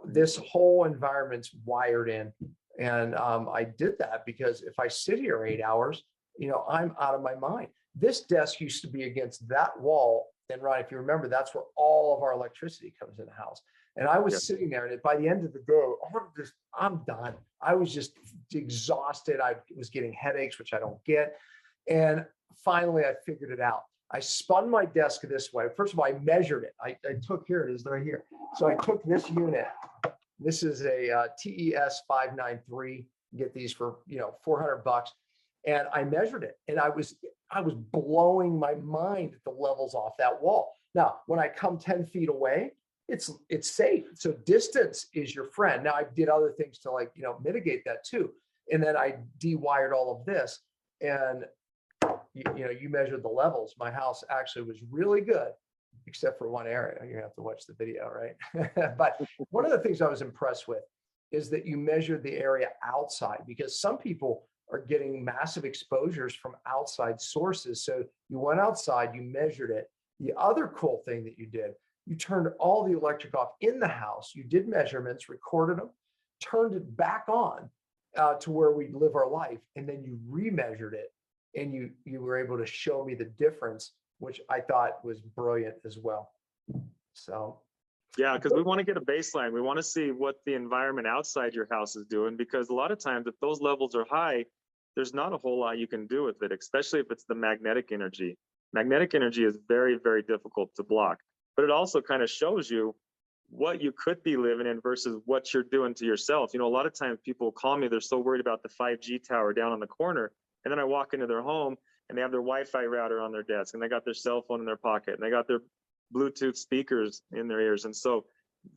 This whole environment's wired in. And I did that because if I sit here 8 hours, I'm out of my mind. This desk used to be against that wall. And Ryan, if you remember, that's where all of our electricity comes in the house. And I was sitting there, and by the end of the day, I'm done. I was just exhausted. I was getting headaches, which I don't get. And finally, I figured it out. I spun my desk this way. First of all, I measured it. I took, here it is right here. So I took this unit. This is a TES 593. You get these for $400, and I measured it, and I was blowing my mind at the levels off that wall. Now, when I come 10 feet away, it's safe. So distance is your friend. Now, I did other things to mitigate that too, and then I dewired all of this, and you measured the levels. My house actually was really good, except for one area. You have to watch the video, right? But one of the things I was impressed with is that you measured the area outside, because some people are getting massive exposures from outside sources. So you went outside, you measured it. The other cool thing that you did, you turned all the electric off in the house. You did measurements, recorded them, turned it back on to where we live our life, and then you remeasured it. And you were able to show me the difference, which I thought was brilliant as well. So. Yeah, because we want to get a baseline. We want to see what the environment outside your house is doing, because a lot of times if those levels are high, there's not a whole lot you can do with it, especially if it's the magnetic energy. Magnetic energy is very, very difficult to block, but it also kind of shows you what you could be living in versus what you're doing to yourself. A lot of times people call me, they're so worried about the 5G tower down on the corner. And then I walk into their home and they have their Wi-Fi router on their desk, and they got their cell phone in their pocket, and they got their Bluetooth speakers in their ears. And so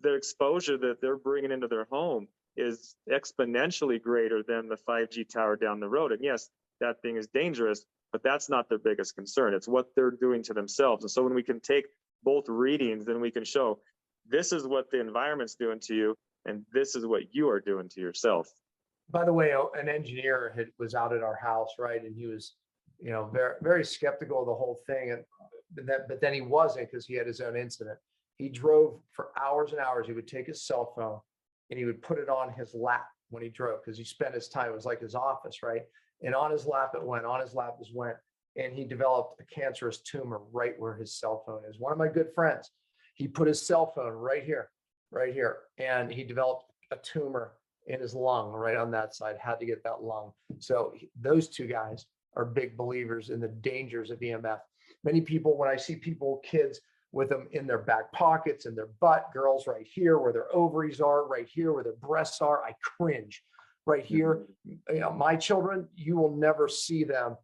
the exposure that they're bringing into their home is exponentially greater than the 5G tower down the road. And yes, that thing is dangerous, but that's not their biggest concern. It's what they're doing to themselves. And so when we can take both readings, then we can show this is what the environment's doing to you, and this is what you are doing to yourself. By the way, an engineer was out at our house, right? And he was, very, very skeptical of the whole thing. But then he wasn't, because he had his own incident. He drove for hours and hours. He would take his cell phone and he would put it on his lap when he drove, because he spent his time, it was like his office, right? And on his lap it went, and he developed a cancerous tumor right where his cell phone is. One of my good friends, he put his cell phone right here, and he developed a tumor in his lung right on that side, had to get that lung. So those two guys are big believers in the dangers of EMF. Many people, when I see kids with them in their back pockets, in their butt, girls right here where their ovaries are, right here where their breasts are, I cringe. Right here, my children, you will never see them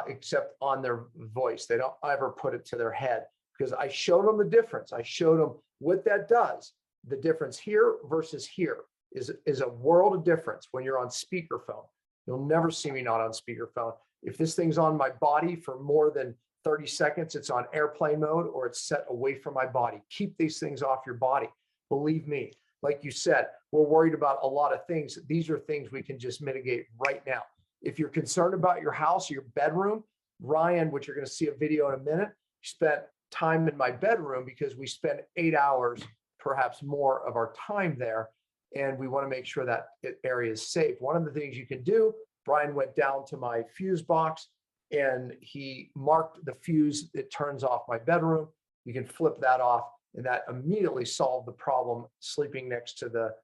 except on their voice. They don't ever put it to their head, because I showed them the difference. I showed them what that does. The difference here versus here is a world of difference when you're on speakerphone. You'll never see me not on speakerphone. If this thing's on my body for more than 30 seconds, it's on airplane mode, or it's set away from my body. Keep these things off your body. Believe me, like you said, we're worried about a lot of things. These are things we can just mitigate right now. If you're concerned about your house, your bedroom, Ryan, which you're going to see a video in a minute, spent time in my bedroom because we spend 8 hours, perhaps more, of our time there. And we want to make sure that area is safe. One of the things you can do, Brian went down to my fuse box and he marked the fuse that turns off my bedroom. You can flip that off, and that immediately solved the problem sleeping next to the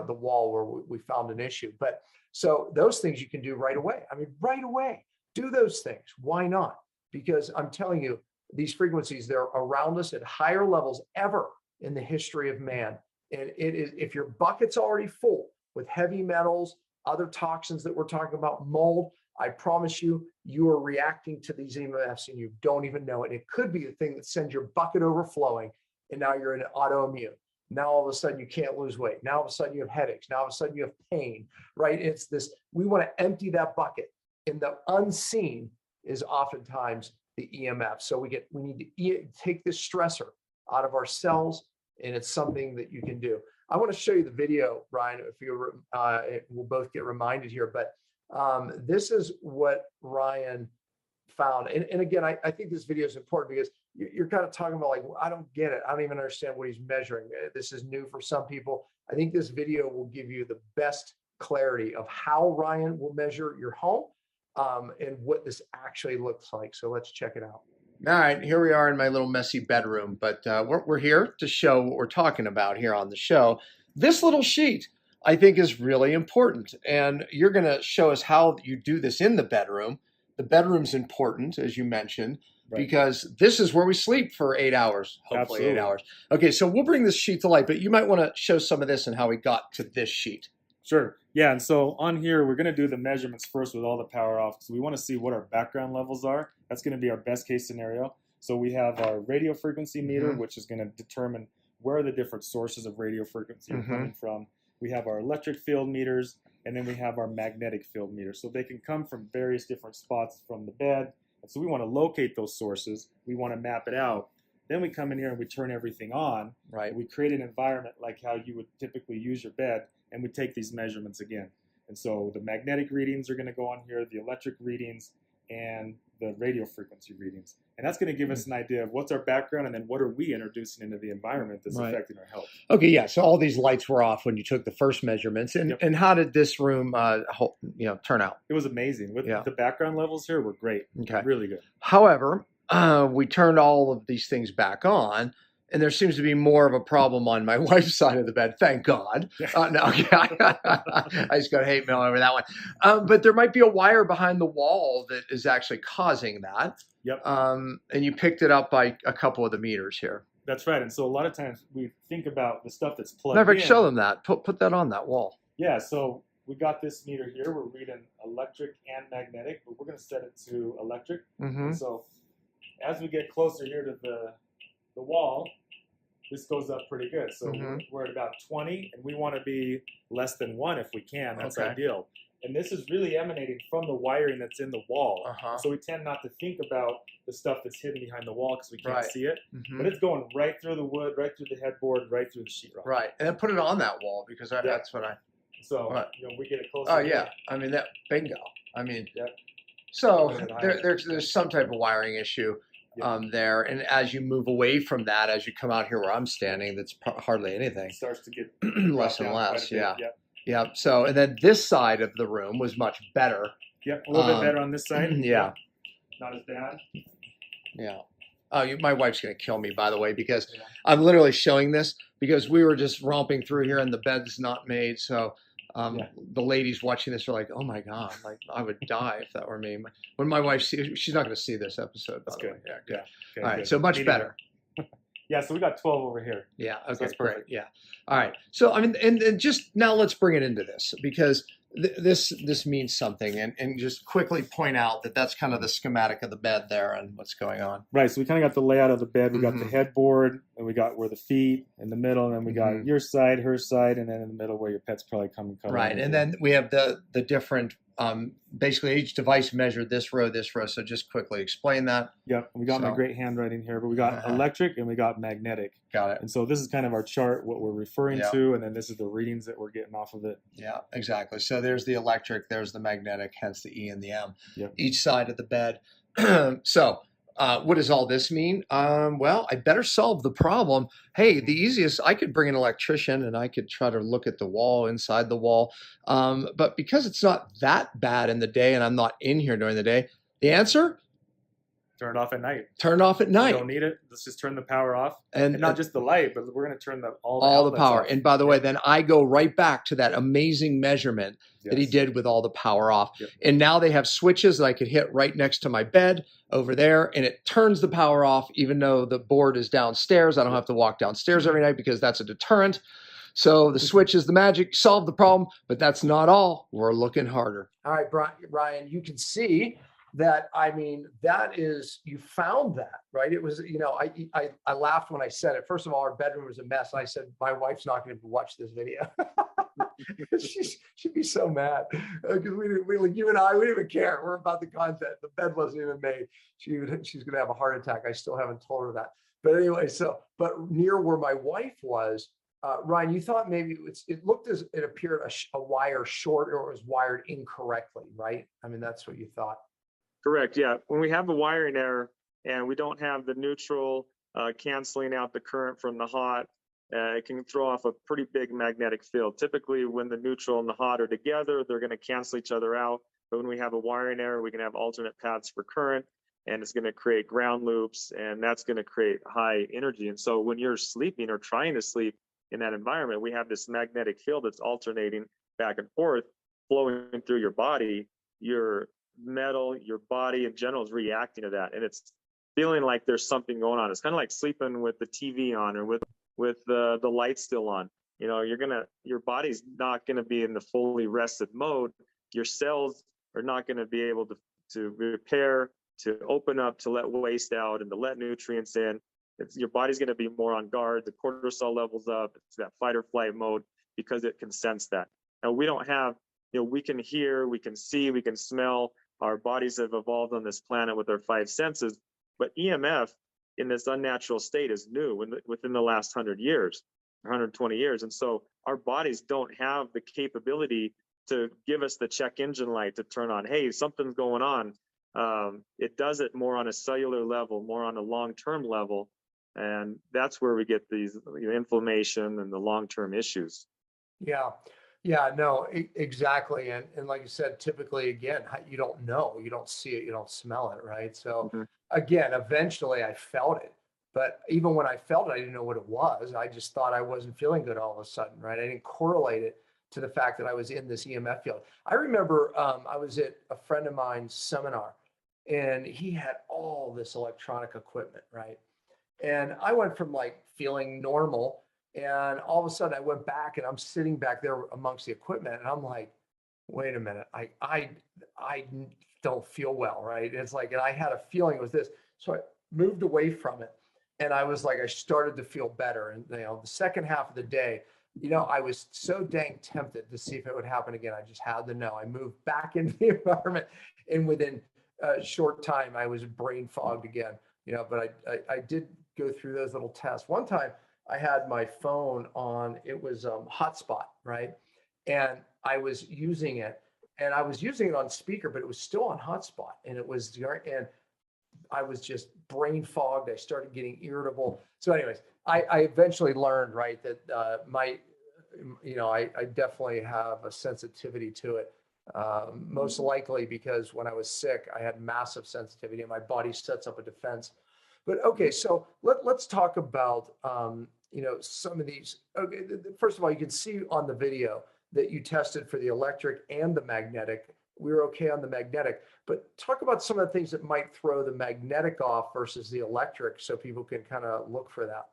wall where we found an issue. But so those things you can do right away. I mean, right away, do those things. Why not? Because I'm telling you, these frequencies, they're around us at higher levels ever in the history of man. And it is, if your bucket's already full with heavy metals, other toxins that we're talking about, mold, I promise you, you are reacting to these EMFs and you don't even know it. It could be the thing that sends your bucket overflowing, and now you're in an autoimmune. Now all of a sudden you can't lose weight. Now all of a sudden you have headaches. Now all of a sudden you have pain, right? It's this, we want to empty that bucket, and the unseen is oftentimes the EMF. So we need to take this stressor out of our cells, and it's something that you can do. I want to show you the video, Ryan, if you we'll both get reminded here, but this is what Ryan found. And again, I think this video is important because you're kind of talking about like, I don't get it. I don't even understand what he's measuring. This is new for some people. I think this video will give you the best clarity of how Ryan will measure your home and what this actually looks like. So let's check it out. All right, here we are in my little messy bedroom, but we're here to show what we're talking about here on the show. This little sheet, I think, is really important, and you're going to show us how you do this in the bedroom. The bedroom's important, as you mentioned, right, because this is where we sleep for 8 hours, hopefully. Absolutely. 8 hours. Okay, so we'll bring this sheet to light, but you might want to show some of this and how we got to this sheet. Sure. Yeah, and so on here, we're going to do the measurements first with all the power off, because we want to see what our background levels are. That's going to be our best case scenario. So we have our radio frequency meter, which is going to determine where the different sources of radio frequency are coming from. We have our electric field meters, and then we have our magnetic field meters. So they can come from various different spots from the bed. And so we want to locate those sources. We want to map it out. Then we come in here and we turn everything on. Right. We create an environment like how you would typically use your bed, and we take these measurements again. And so the magnetic readings are going to go on here, the electric readings, and the radio frequency readings. And that's going to give us an idea of what's our background, and then what are we introducing into the environment that's affecting our health. Okay, yeah. So all these lights were off when you took the first measurements. And and how did this room turn out? It was amazing. With the background levels here were great. Okay. Really good. However, we turned all of these things back on, and there seems to be more of a problem on my wife's side of the bed. Thank God. No, I just got hate mail over that one. But there might be a wire behind the wall that is actually causing that. Yep. And you picked it up by a couple of the meters here. That's right. And so a lot of times we think about the stuff that's plugged Never in. Show them that. Put that on that wall. Yeah. So we got this meter here. We're reading electric and magnetic, but we're going to set it to electric. And so as we get closer here to the wall, this goes up pretty good. So we're at about 20, and we want to be less than 1 if we can. That's ideal. And this is really emanating from the wiring that's in the wall. So we tend not to think about the stuff that's hidden behind the wall because we can't see it. But it's going right through the wood, right through the headboard, right through the sheetrock. Right. And then put it on that wall, because that's what I... So, we get it closer. Oh, yeah. I mean, that bingo. I mean, so there's some type of wiring issue there. And as you move away from that, as you come out here where I'm standing, that's hardly anything. It starts to get less and less. Yeah. So, and then this side of the room was much better. Yep. A little bit better on this side. Yeah. Not as bad. Yeah. Oh, my wife's going to kill me, by the way, because I'm literally showing this because we were just romping through here and the bed's not made. So the ladies watching this are like, oh my God, like I would die if that were me. When my wife sees, she's not going to see this episode, by the way. Yeah, good. Okay, all right, good. So much better. Yeah, so we got 12 over here. Yeah, okay, so great. Yeah. All right. So, I mean, and just now let's bring it into this, because this means something, and just quickly point out that that's kind of the schematic of the bed there and what's going on. Right. So we kind of got the layout of the bed. We got the headboard, and we got where the feet in the middle, and then we got your side, her side, and then in the middle where your pet's probably come. Right. And then we have the different, basically each device measured this row. So just quickly explain that. Yeah. We got my great handwriting here, but we got electric and we got magnetic. Got it. And so this is kind of our chart, what we're referring to, and then this is the readings that we're getting off of it. Yeah, exactly. So there's the electric, there's the magnetic, hence the E and the M, each side of the bed. So What does all this mean? Well, I better solve the problem. Hey, the easiest, I could bring an electrician and I could try to look at the wall, inside the wall. But because it's not that bad in the day and I'm not in here during the day, the answer? Turn it off at night. Turn it off at night. You don't need it. Let's just turn the power off. And not just the light, but we're going to turn all the all the power off. And by the way, then I go right back to that amazing measurement that he did with all the power off. Yep. And now they have switches that I could hit right next to my bed over there, and it turns the power off even though the board is downstairs. I don't have to walk downstairs every night because that's a deterrent. So the switch is the magic, solve the problem, but that's not all. We're looking harder. All right, Ryan, you can see that, I mean, that is, you found that, right? It was, you know, I laughed when I said it. First of all, our bedroom was a mess. And I said, my wife's not going to watch this video. She'd be so mad because you and I, we didn't even care. We're about the content. The bed wasn't even made. She's going to have a heart attack. I still haven't told her that. But anyway, but near where my wife was, Ryan, you thought maybe it looked as it appeared a wire short or it was wired incorrectly, right? I mean, that's what you thought. Correct. Yeah. When we have a wiring error and we don't have the neutral canceling out the current from the hot, it can throw off a pretty big magnetic field. Typically, when the neutral and the hot are together, they're going to cancel each other out. But when we have a wiring error, we can have alternate paths for current, and it's going to create ground loops, and that's going to create high energy. And so when you're sleeping or trying to sleep in that environment, we have this magnetic field that's alternating back and forth, flowing through your body. Your metal, your body in general is reacting to that, and it's feeling like there's something going on. It's kind of like sleeping with the TV on or with the light still on. You know, your body's not going to be in the fully rested mode. Your cells are not going to be able to repair, to open up, to let waste out, and to let nutrients in. Your body's going to be more on guard. The cortisol levels up. It's that fight or flight mode because it can sense that. Now we don't have, you know, we can hear, we can see, we can smell. Our bodies have evolved on this planet with our 5 senses, but EMF in this unnatural state is new within the last 100 years, 120 years. And so our bodies don't have the capability to give us the check engine light to turn on, hey, something's going on. It does it more on a cellular level, more on a long-term level. And that's where we get these inflammation and the long-term issues. Yeah. Yeah, no, exactly. And like you said, typically, again, you don't know, you don't see it, you don't smell it, right? So again, eventually I felt it, but even when I felt it, I didn't know what it was. I just thought I wasn't feeling good all of a sudden, right? I didn't correlate it to the fact that I was in this EMF field. I remember I was at a friend of mine's seminar and he had all this electronic equipment, right? And I went from like feeling normal, and all of a sudden I went back and I'm sitting back there amongst the equipment and I'm like, wait a minute, I don't feel well, right? It's like, and I had a feeling it was this. So I moved away from it and I was like, I started to feel better. And you know, the second half of the day, you know, I was so dang tempted to see if it would happen again. I just had to know. I moved back into the environment and within a short time I was brain fogged again, you know, but I did go through those little tests. One time I had my phone on, it was hotspot, right? And I was using it and I was using it on speaker, but it was still on hotspot. And and I was just brain fogged. I started getting irritable. So anyways, I eventually learned, right, that I definitely have a sensitivity to it. Most likely because when I was sick, I had massive sensitivity and my body sets up a defense. But okay, so let's talk about you know, some of these. Okay, first of all, you can see on the video that you tested for the electric and the magnetic. We were okay on the magnetic, but talk about some of the things that might throw the magnetic off versus the electric, so people can kind of look for that.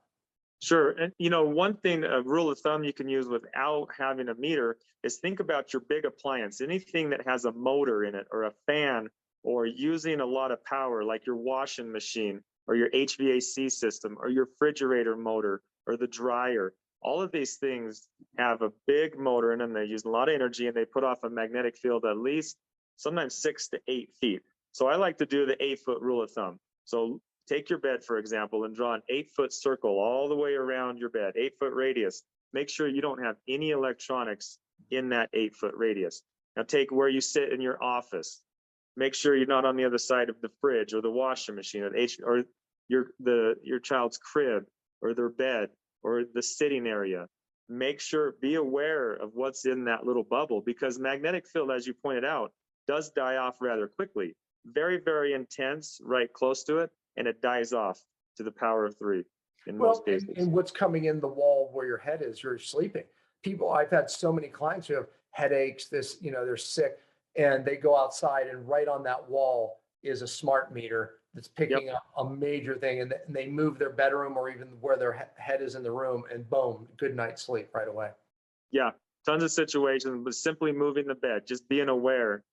Sure. And you know, one thing, a rule of thumb you can use without having a meter is think about your big appliance, anything that has a motor in it or a fan or using a lot of power, like your washing machine or your HVAC system or your refrigerator motor or the dryer. All of these things have a big motor in them. They use a lot of energy and they put off a magnetic field at least sometimes 6 to 8 feet. So I like to do the 8-foot rule of thumb. So take your bed, for example, and draw an 8-foot circle all the way around your bed, 8-foot radius. Make sure you don't have any electronics in that 8-foot radius. Now take where you sit in your office. Make sure you're not on the other side of the fridge or the washing machine or your child's crib or their bed or the sitting area. Make sure, be aware of what's in that little bubble, because magnetic field, as you pointed out, does die off rather quickly. Very, very intense, right close to it, and it dies off to the power of 3 in most cases. And what's coming in the wall where your head is, you're sleeping. I've had so many clients who have headaches, they're sick, and they go outside, and right on that wall is a smart meter that's picking up a major thing, and they move their bedroom or even where their head is in the room, and boom, good night's sleep right away. Yeah, tons of situations, but simply moving the bed, just being aware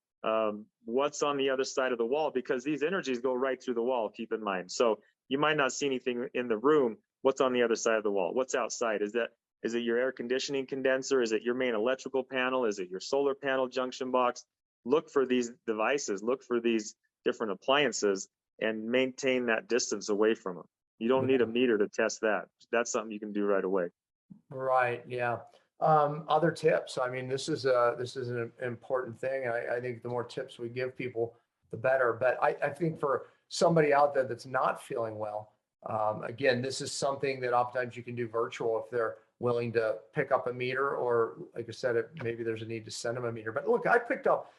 what's on the other side of the wall, because these energies go right through the wall, keep in mind. So you might not see anything in the room. What's on the other side of the wall? What's outside? Is it your air conditioning condenser? Is it your main electrical panel? Is it your solar panel junction box? Look for these devices, look for these different appliances, and maintain that distance away from them. You don't need a meter to test that. That's something you can do right away. Right. Yeah. Other tips. I mean, this is an important thing. I think the more tips we give people, the better. But I think for somebody out there that's not feeling well, again, this is something that oftentimes you can do virtual if they're willing to pick up a meter, or like I said, maybe there's a need to send them a meter. But look, I picked up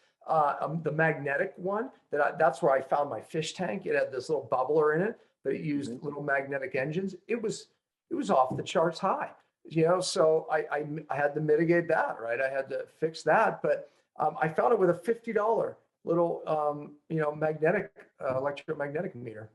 the magnetic one. That's where I found my fish tank. It had this little bubbler in it, but it used little magnetic engines. It was off the charts high. So I had to mitigate that, right? I had to fix that, but I found it with a $50 little electromagnetic meter.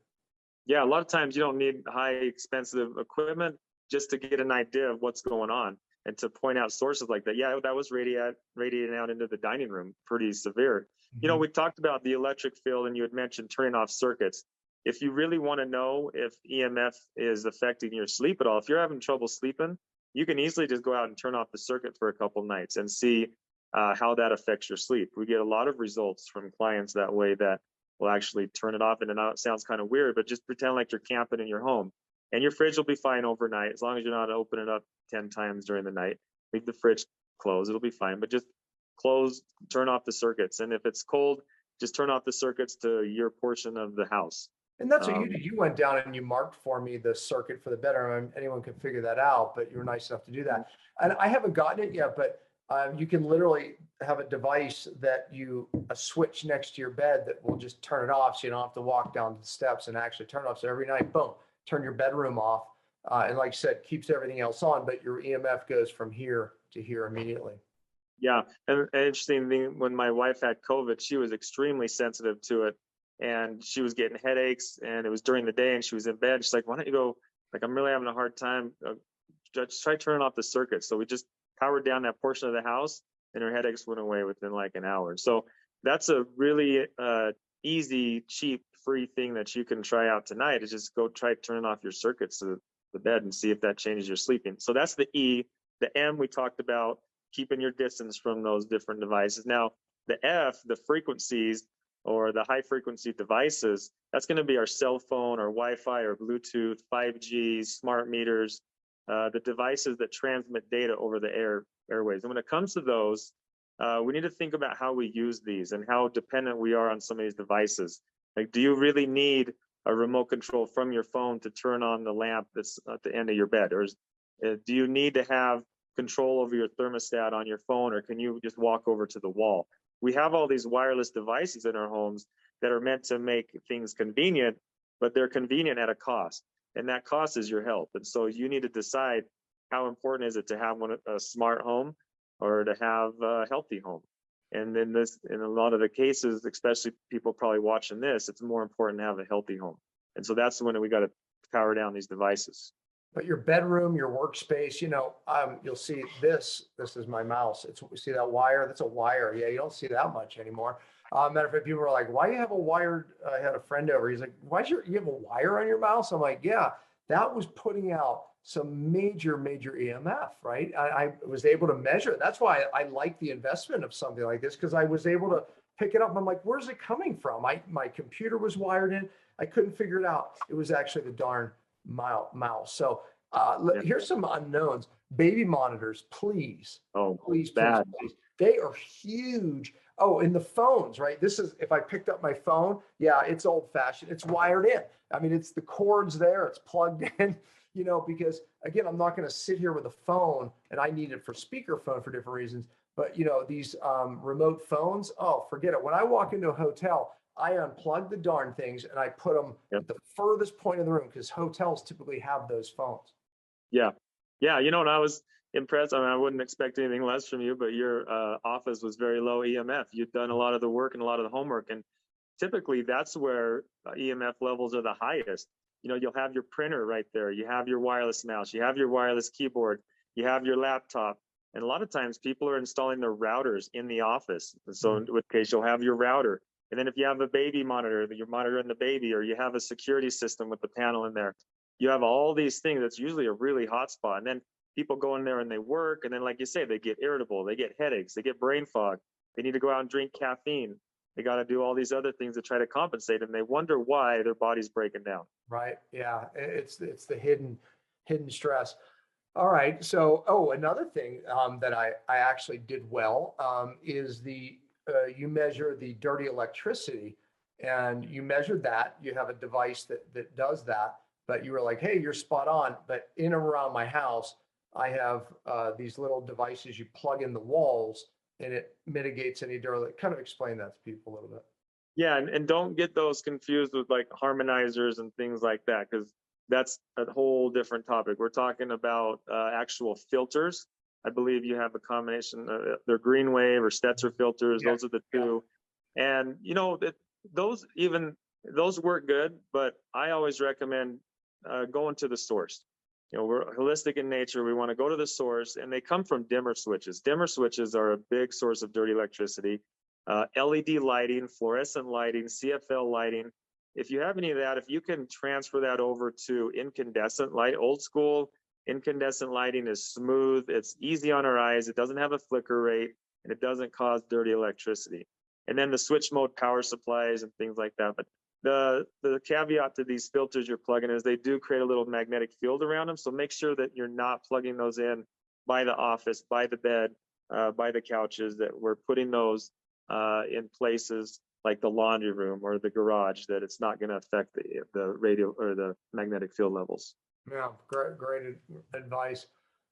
Yeah, a lot of times you don't need high expensive equipment just to get an idea of what's going on and to point out sources like that. Yeah, that was radiating out into the dining room pretty severe. Mm-hmm. We talked about the electric field, and you had mentioned turning off circuits. If you really want to know if EMF is affecting your sleep at all, if you're having trouble sleeping, you can easily just go out and turn off the circuit for a couple nights and see how that affects your sleep. We get a lot of results from clients that way that will actually turn it off. And I know it sounds kind of weird, but just pretend like you're camping in your home, and your fridge will be fine overnight as long as you're not opening it up 10 times during the night. Leave the fridge closed, it'll be fine, but just turn off the circuits. And if it's cold, just turn off the circuits to your portion of the house. And that's what you did. You went down and you marked for me the circuit for the bedroom. Anyone can figure that out, but you were nice enough to do that. And I haven't gotten it yet, but you can literally have a device that a switch next to your bed that will just turn it off, so you don't have to walk down the steps and actually turn it off. So every night, boom, turn your bedroom off. And like I said, keeps everything else on, but your EMF goes from here to here immediately. Yeah. And an interesting thing, when my wife had COVID, she was extremely sensitive to it. And she was getting headaches, and it was during the day, and she was in bed. She's like, why don't you go, like, I'm really having a hard time. Just try turning off the circuit. So we just powered down that portion of the house, and her headaches went away within like an hour. So that's a really easy, cheap, free thing that you can try out tonight, is just go try turning off your circuits to the bed and see if that changes your sleeping. So that's the E. The M, we talked about keeping your distance from those different devices. Now, the F, the frequencies, or the high frequency devices, that's going to be our cell phone or Wi-Fi or Bluetooth, 5G, smart meters, the devices that transmit data over the airways. And when it comes to those, we need to think about how we use these and how dependent we are on some of these devices. Like, do you really need a remote control from your phone to turn on the lamp that's at the end of your bed? Or do you need to have control over your thermostat on your phone, or can you just walk over to the wall? We have all these wireless devices in our homes that are meant to make things convenient, but they're convenient at a cost, and that cost is your health. And so you need to decide, how important is it to have a smart home or to have a healthy home? And in a lot of the cases, especially people probably watching this, it's more important to have a healthy home. And so that's when we got to power down these devices. But your bedroom, your workspace, you'll see this is my mouse. See that wire? That's a wire. Yeah, you don't see that much anymore. Matter of fact, people are like, why do you have a wired? I had a friend over. He's like, you have a wire on your mouse? I'm like, yeah, that was putting out some major EMF, right? I was able to measure it. That's why I like the investment of something like this, because I was able to pick it up. I'm like, where's it coming from? My computer was wired in. I couldn't figure it out. It was actually the darn mouse. So here's some unknowns. Baby monitors, please. Oh, please. bad. They are huge. Oh, in the phones, right? This is, if I picked up my phone, yeah, it's old fashioned. It's wired in. I mean, it's the cords there, it's plugged in, because again, I'm not going to sit here with a phone, and I need it for speakerphone for different reasons. But these remote phones, oh, forget it. When I walk into a hotel, I unplug the darn things and I put them at the furthest point of the room, because hotels typically have those phones. Yeah. Yeah. And I was impressed. I mean, I wouldn't expect anything less from you, but your office was very low EMF. You've done a lot of the work and a lot of the homework. And typically that's where EMF levels are the highest. You'll have your printer right there. You have your wireless mouse. You have your wireless keyboard. You have your laptop. And a lot of times people are installing their routers in the office. And so in which case you'll have your router. And then if you have a baby monitor, you're monitoring the baby, or you have a security system with the panel in there, you have all these things. That's usually a really hot spot. And then people go in there and they work. And then, like you say, they get irritable, they get headaches, they get brain fog. They need to go out and drink caffeine. They got to do all these other things to try to compensate. And they wonder why their body's breaking down. Right. Yeah. It's the hidden stress. All right. So, another thing that I actually did well is you measure the dirty electricity, and you measured that. You have a device that does that, but you were like, hey, you're spot on. But in and around my house, I have these little devices you plug in the walls, and it mitigates any dirty. Kind of explain that to people a little bit. Yeah, and don't get those confused with like harmonizers and things like that, because that's a whole different topic. We're talking about actual filters. I believe you have a combination. They're Green Wave or Stetzer filters. Yeah. Those are the two. Yeah. And those work good, but I always recommend going to the source. We're holistic in nature. We want to go to the source, and they come from dimmer switches. Dimmer switches are a big source of dirty electricity. LED lighting, fluorescent lighting, CFL lighting. If you have any of that, if you can transfer that over to incandescent light, old school incandescent lighting is smooth, it's easy on our eyes, it doesn't have a flicker rate, and it doesn't cause dirty electricity. And then the switch mode power supplies and things like that. But the caveat to these filters you're plugging is they do create a little magnetic field around them. So make sure that you're not plugging those in by the office, by the bed, by the couches, that we're putting those in places like the laundry room or the garage, that it's not going to affect the radio or the magnetic field levels. Yeah, great advice.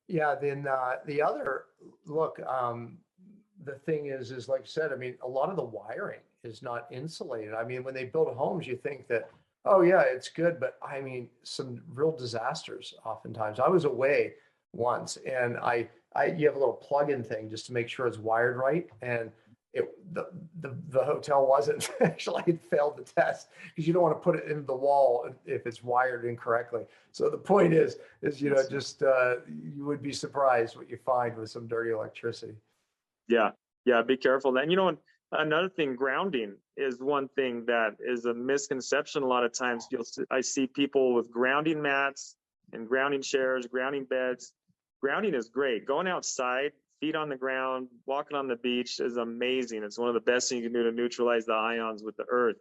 Yeah, then the other look, the thing is like I said, I mean, a lot of the wiring is not insulated. I mean, when they build homes, you think that, oh yeah, it's good, but I mean, some real disasters oftentimes. I was away once, and you have a little plug-in thing just to make sure it's wired right, and the hotel wasn't. Actually, it failed the test, because you don't want to put it into the wall if it's wired incorrectly. So the point is just you would be surprised what you find with some dirty electricity. Yeah, be careful. And another thing, grounding is one thing that is a misconception. A lot of times I see people with grounding mats and grounding chairs, grounding beds. Grounding is great. Going outside, feet on the ground, walking on the beach is amazing. It's one of the best things you can do to neutralize the ions with the earth.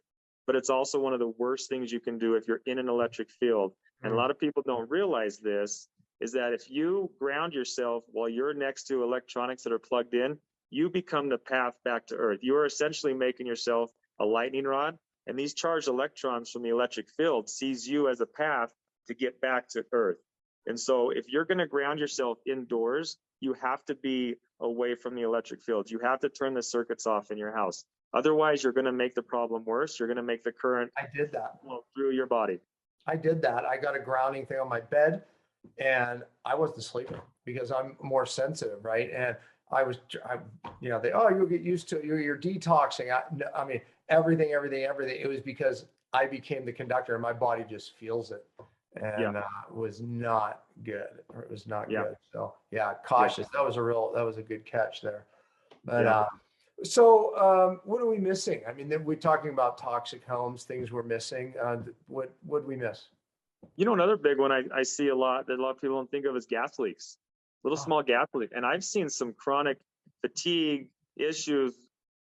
But it's also one of the worst things you can do if you're in an electric field. And a lot of people don't realize this, is that if you ground yourself while you're next to electronics that are plugged in, you become the path back to earth. You are essentially making yourself a lightning rod, and these charged electrons from the electric field sees you as a path to get back to earth. And so if you're going to ground yourself indoors, you have to be away from the electric field. You have to turn the circuits off in your house. Otherwise, you're going to make the problem worse. You're going to make the current flow through your body. I did that. I got a grounding thing on my bed, and I wasn't sleeping because I'm more sensitive, right? And you'll get used to you're detoxing. I mean, everything. It was because I became the conductor, and my body just feels it. And it was not good. It was not good. So cautious. That was a good catch there. But so what are we missing? I mean, then we're talking about toxic homes, things we're missing. What would we miss? Another big one I see a lot that a lot of people don't think of is gas leaks. Small gas leak. And I've seen some chronic fatigue issues.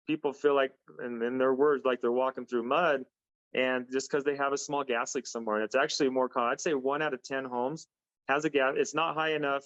People feel like, and in their words, like they're walking through mud. And just because they have a small gas leak somewhere, and it's actually more common. I'd say 1 out of 10 homes has a gas. It's not high enough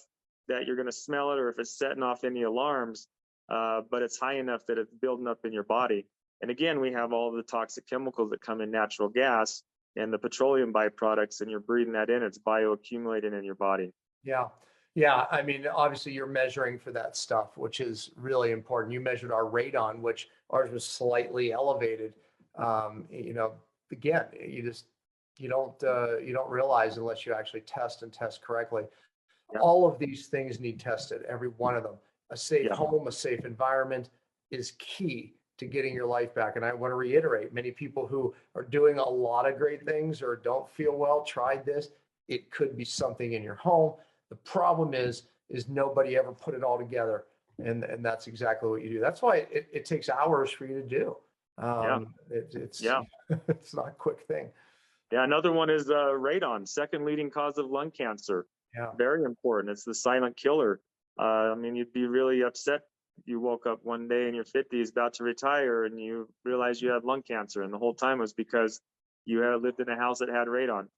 that you're going to smell it, or if it's setting off any alarms, but it's high enough that it's building up in your body. And again, we have all the toxic chemicals that come in natural gas and the petroleum byproducts, and you're breathing that in, it's bioaccumulating in your body. Yeah. Yeah. I mean, obviously you're measuring for that stuff, which is really important. You measured our radon, which ours was slightly elevated. Again, you don't realize unless you actually test correctly. Yeah. All of these things need tested, every one of them. A safe Yeah. home, a safe environment is key to getting your life back. And I want to reiterate, many people who are doing a lot of great things or don't feel well, tried this. It could be something in your home. The problem is nobody ever put it all together. And that's exactly what you do. That's why it takes hours for you to do. It's not a quick thing. Yeah, another one is radon, second leading cause of lung cancer. Yeah. Very important. It's the silent killer. I mean, you'd be really upset. You woke up one day in your 50s about to retire and you realize you have lung cancer. And the whole time was because you had lived in a house that had radon.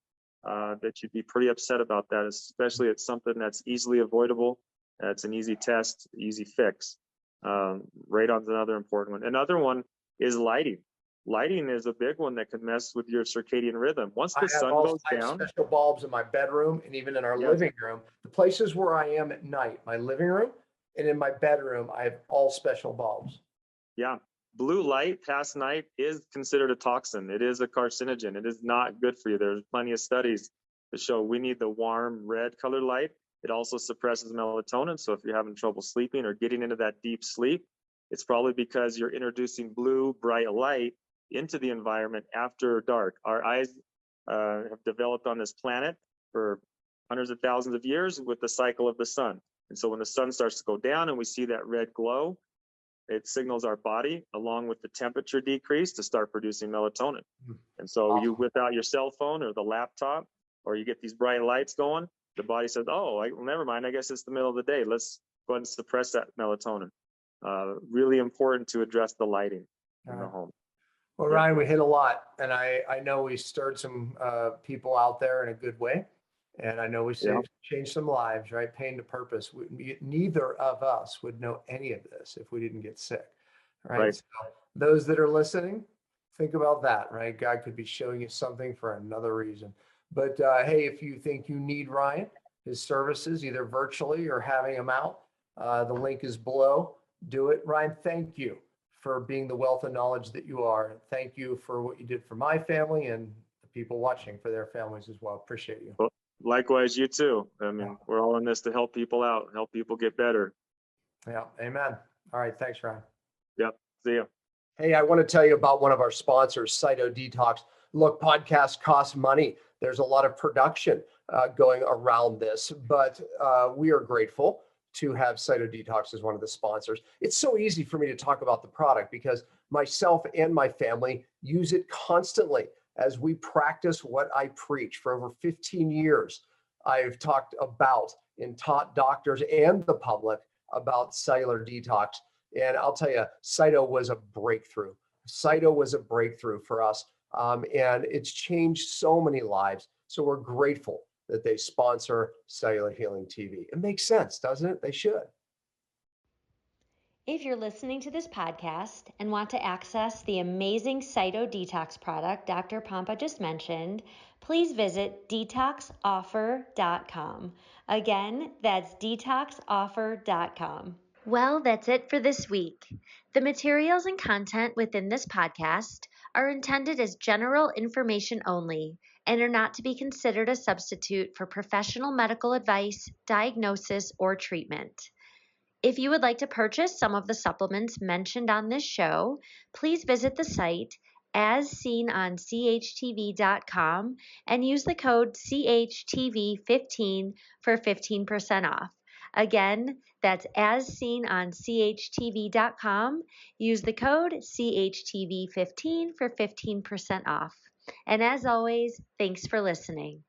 That you'd be pretty upset about that, especially it's something that's easily avoidable. It's an easy test, easy fix. Radon's another important one. Another one is lighting. Lighting is a big one that can mess with your circadian rhythm. Once the sun goes down, special bulbs in my bedroom and even in our living room. The places where I am at night, my living room and in my bedroom, I have all special bulbs. Yeah. Blue light past night is considered a toxin. It is a carcinogen. It is not good for you. There's plenty of studies to show we need the warm red colored light. It also suppresses melatonin. So if you're having trouble sleeping or getting into that deep sleep, it's probably because you're introducing blue bright light into the environment after dark. Our eyes have developed on this planet for hundreds of thousands of years with the cycle of the sun. And so when the sun starts to go down and we see that red glow, it signals our body along with the temperature decrease to start producing melatonin. And so you whip out your cell phone or the laptop, or you get these bright lights going, the body says, oh, never mind. I guess it's the middle of the day. Let's go ahead and suppress that melatonin. Really important to address the lighting in the home. Well, Ryan, we hit a lot, and I know we stirred some people out there in a good way. And I know we changed some lives, right? Pain to purpose. Neither of us would know any of this if we didn't get sick, right? So those that are listening, think about that, right? God could be showing you something for another reason. But hey, if you think you need Ryan, his services, either virtually or having him out, the link is below. Do it. Ryan, thank you for being the wealth of knowledge that you are. Thank you for what you did for my family and the people watching for their families as well. Appreciate you. Well, likewise, you too. I mean, we're all in this to help people out, help people get better. Yeah. Amen. All right. Thanks, Ryan. Yep. See you. Hey, I want to tell you about one of our sponsors, Cyto Detox. Look, podcasts cost money. There's a lot of production going around this, but we are grateful to have Cyto Detox as one of the sponsors. It's so easy for me to talk about the product because myself and my family use it constantly as we practice what I preach. For over 15 years, I've talked about and taught doctors and the public about cellular detox. And I'll tell you, Cyto was a breakthrough. Cyto was a breakthrough for us. And it's changed so many lives. So we're grateful that they sponsor Cellular Healing TV. It makes sense, doesn't it? They should. If you're listening to this podcast and want to access the amazing Cyto Detox product Dr. Pompa just mentioned, please visit detoxoffer.com. Again, that's detoxoffer.com. Well, that's it for this week. The materials and content within this podcast are intended as general information only and are not to be considered a substitute for professional medical advice, diagnosis, or treatment. If you would like to purchase some of the supplements mentioned on this show, please visit the site as seen on CHTV.com and use the code CHTV15 for 15% off. Again, that's as seen on CHTV.com. Use the code CHTV15 for 15% off. And as always, thanks for listening.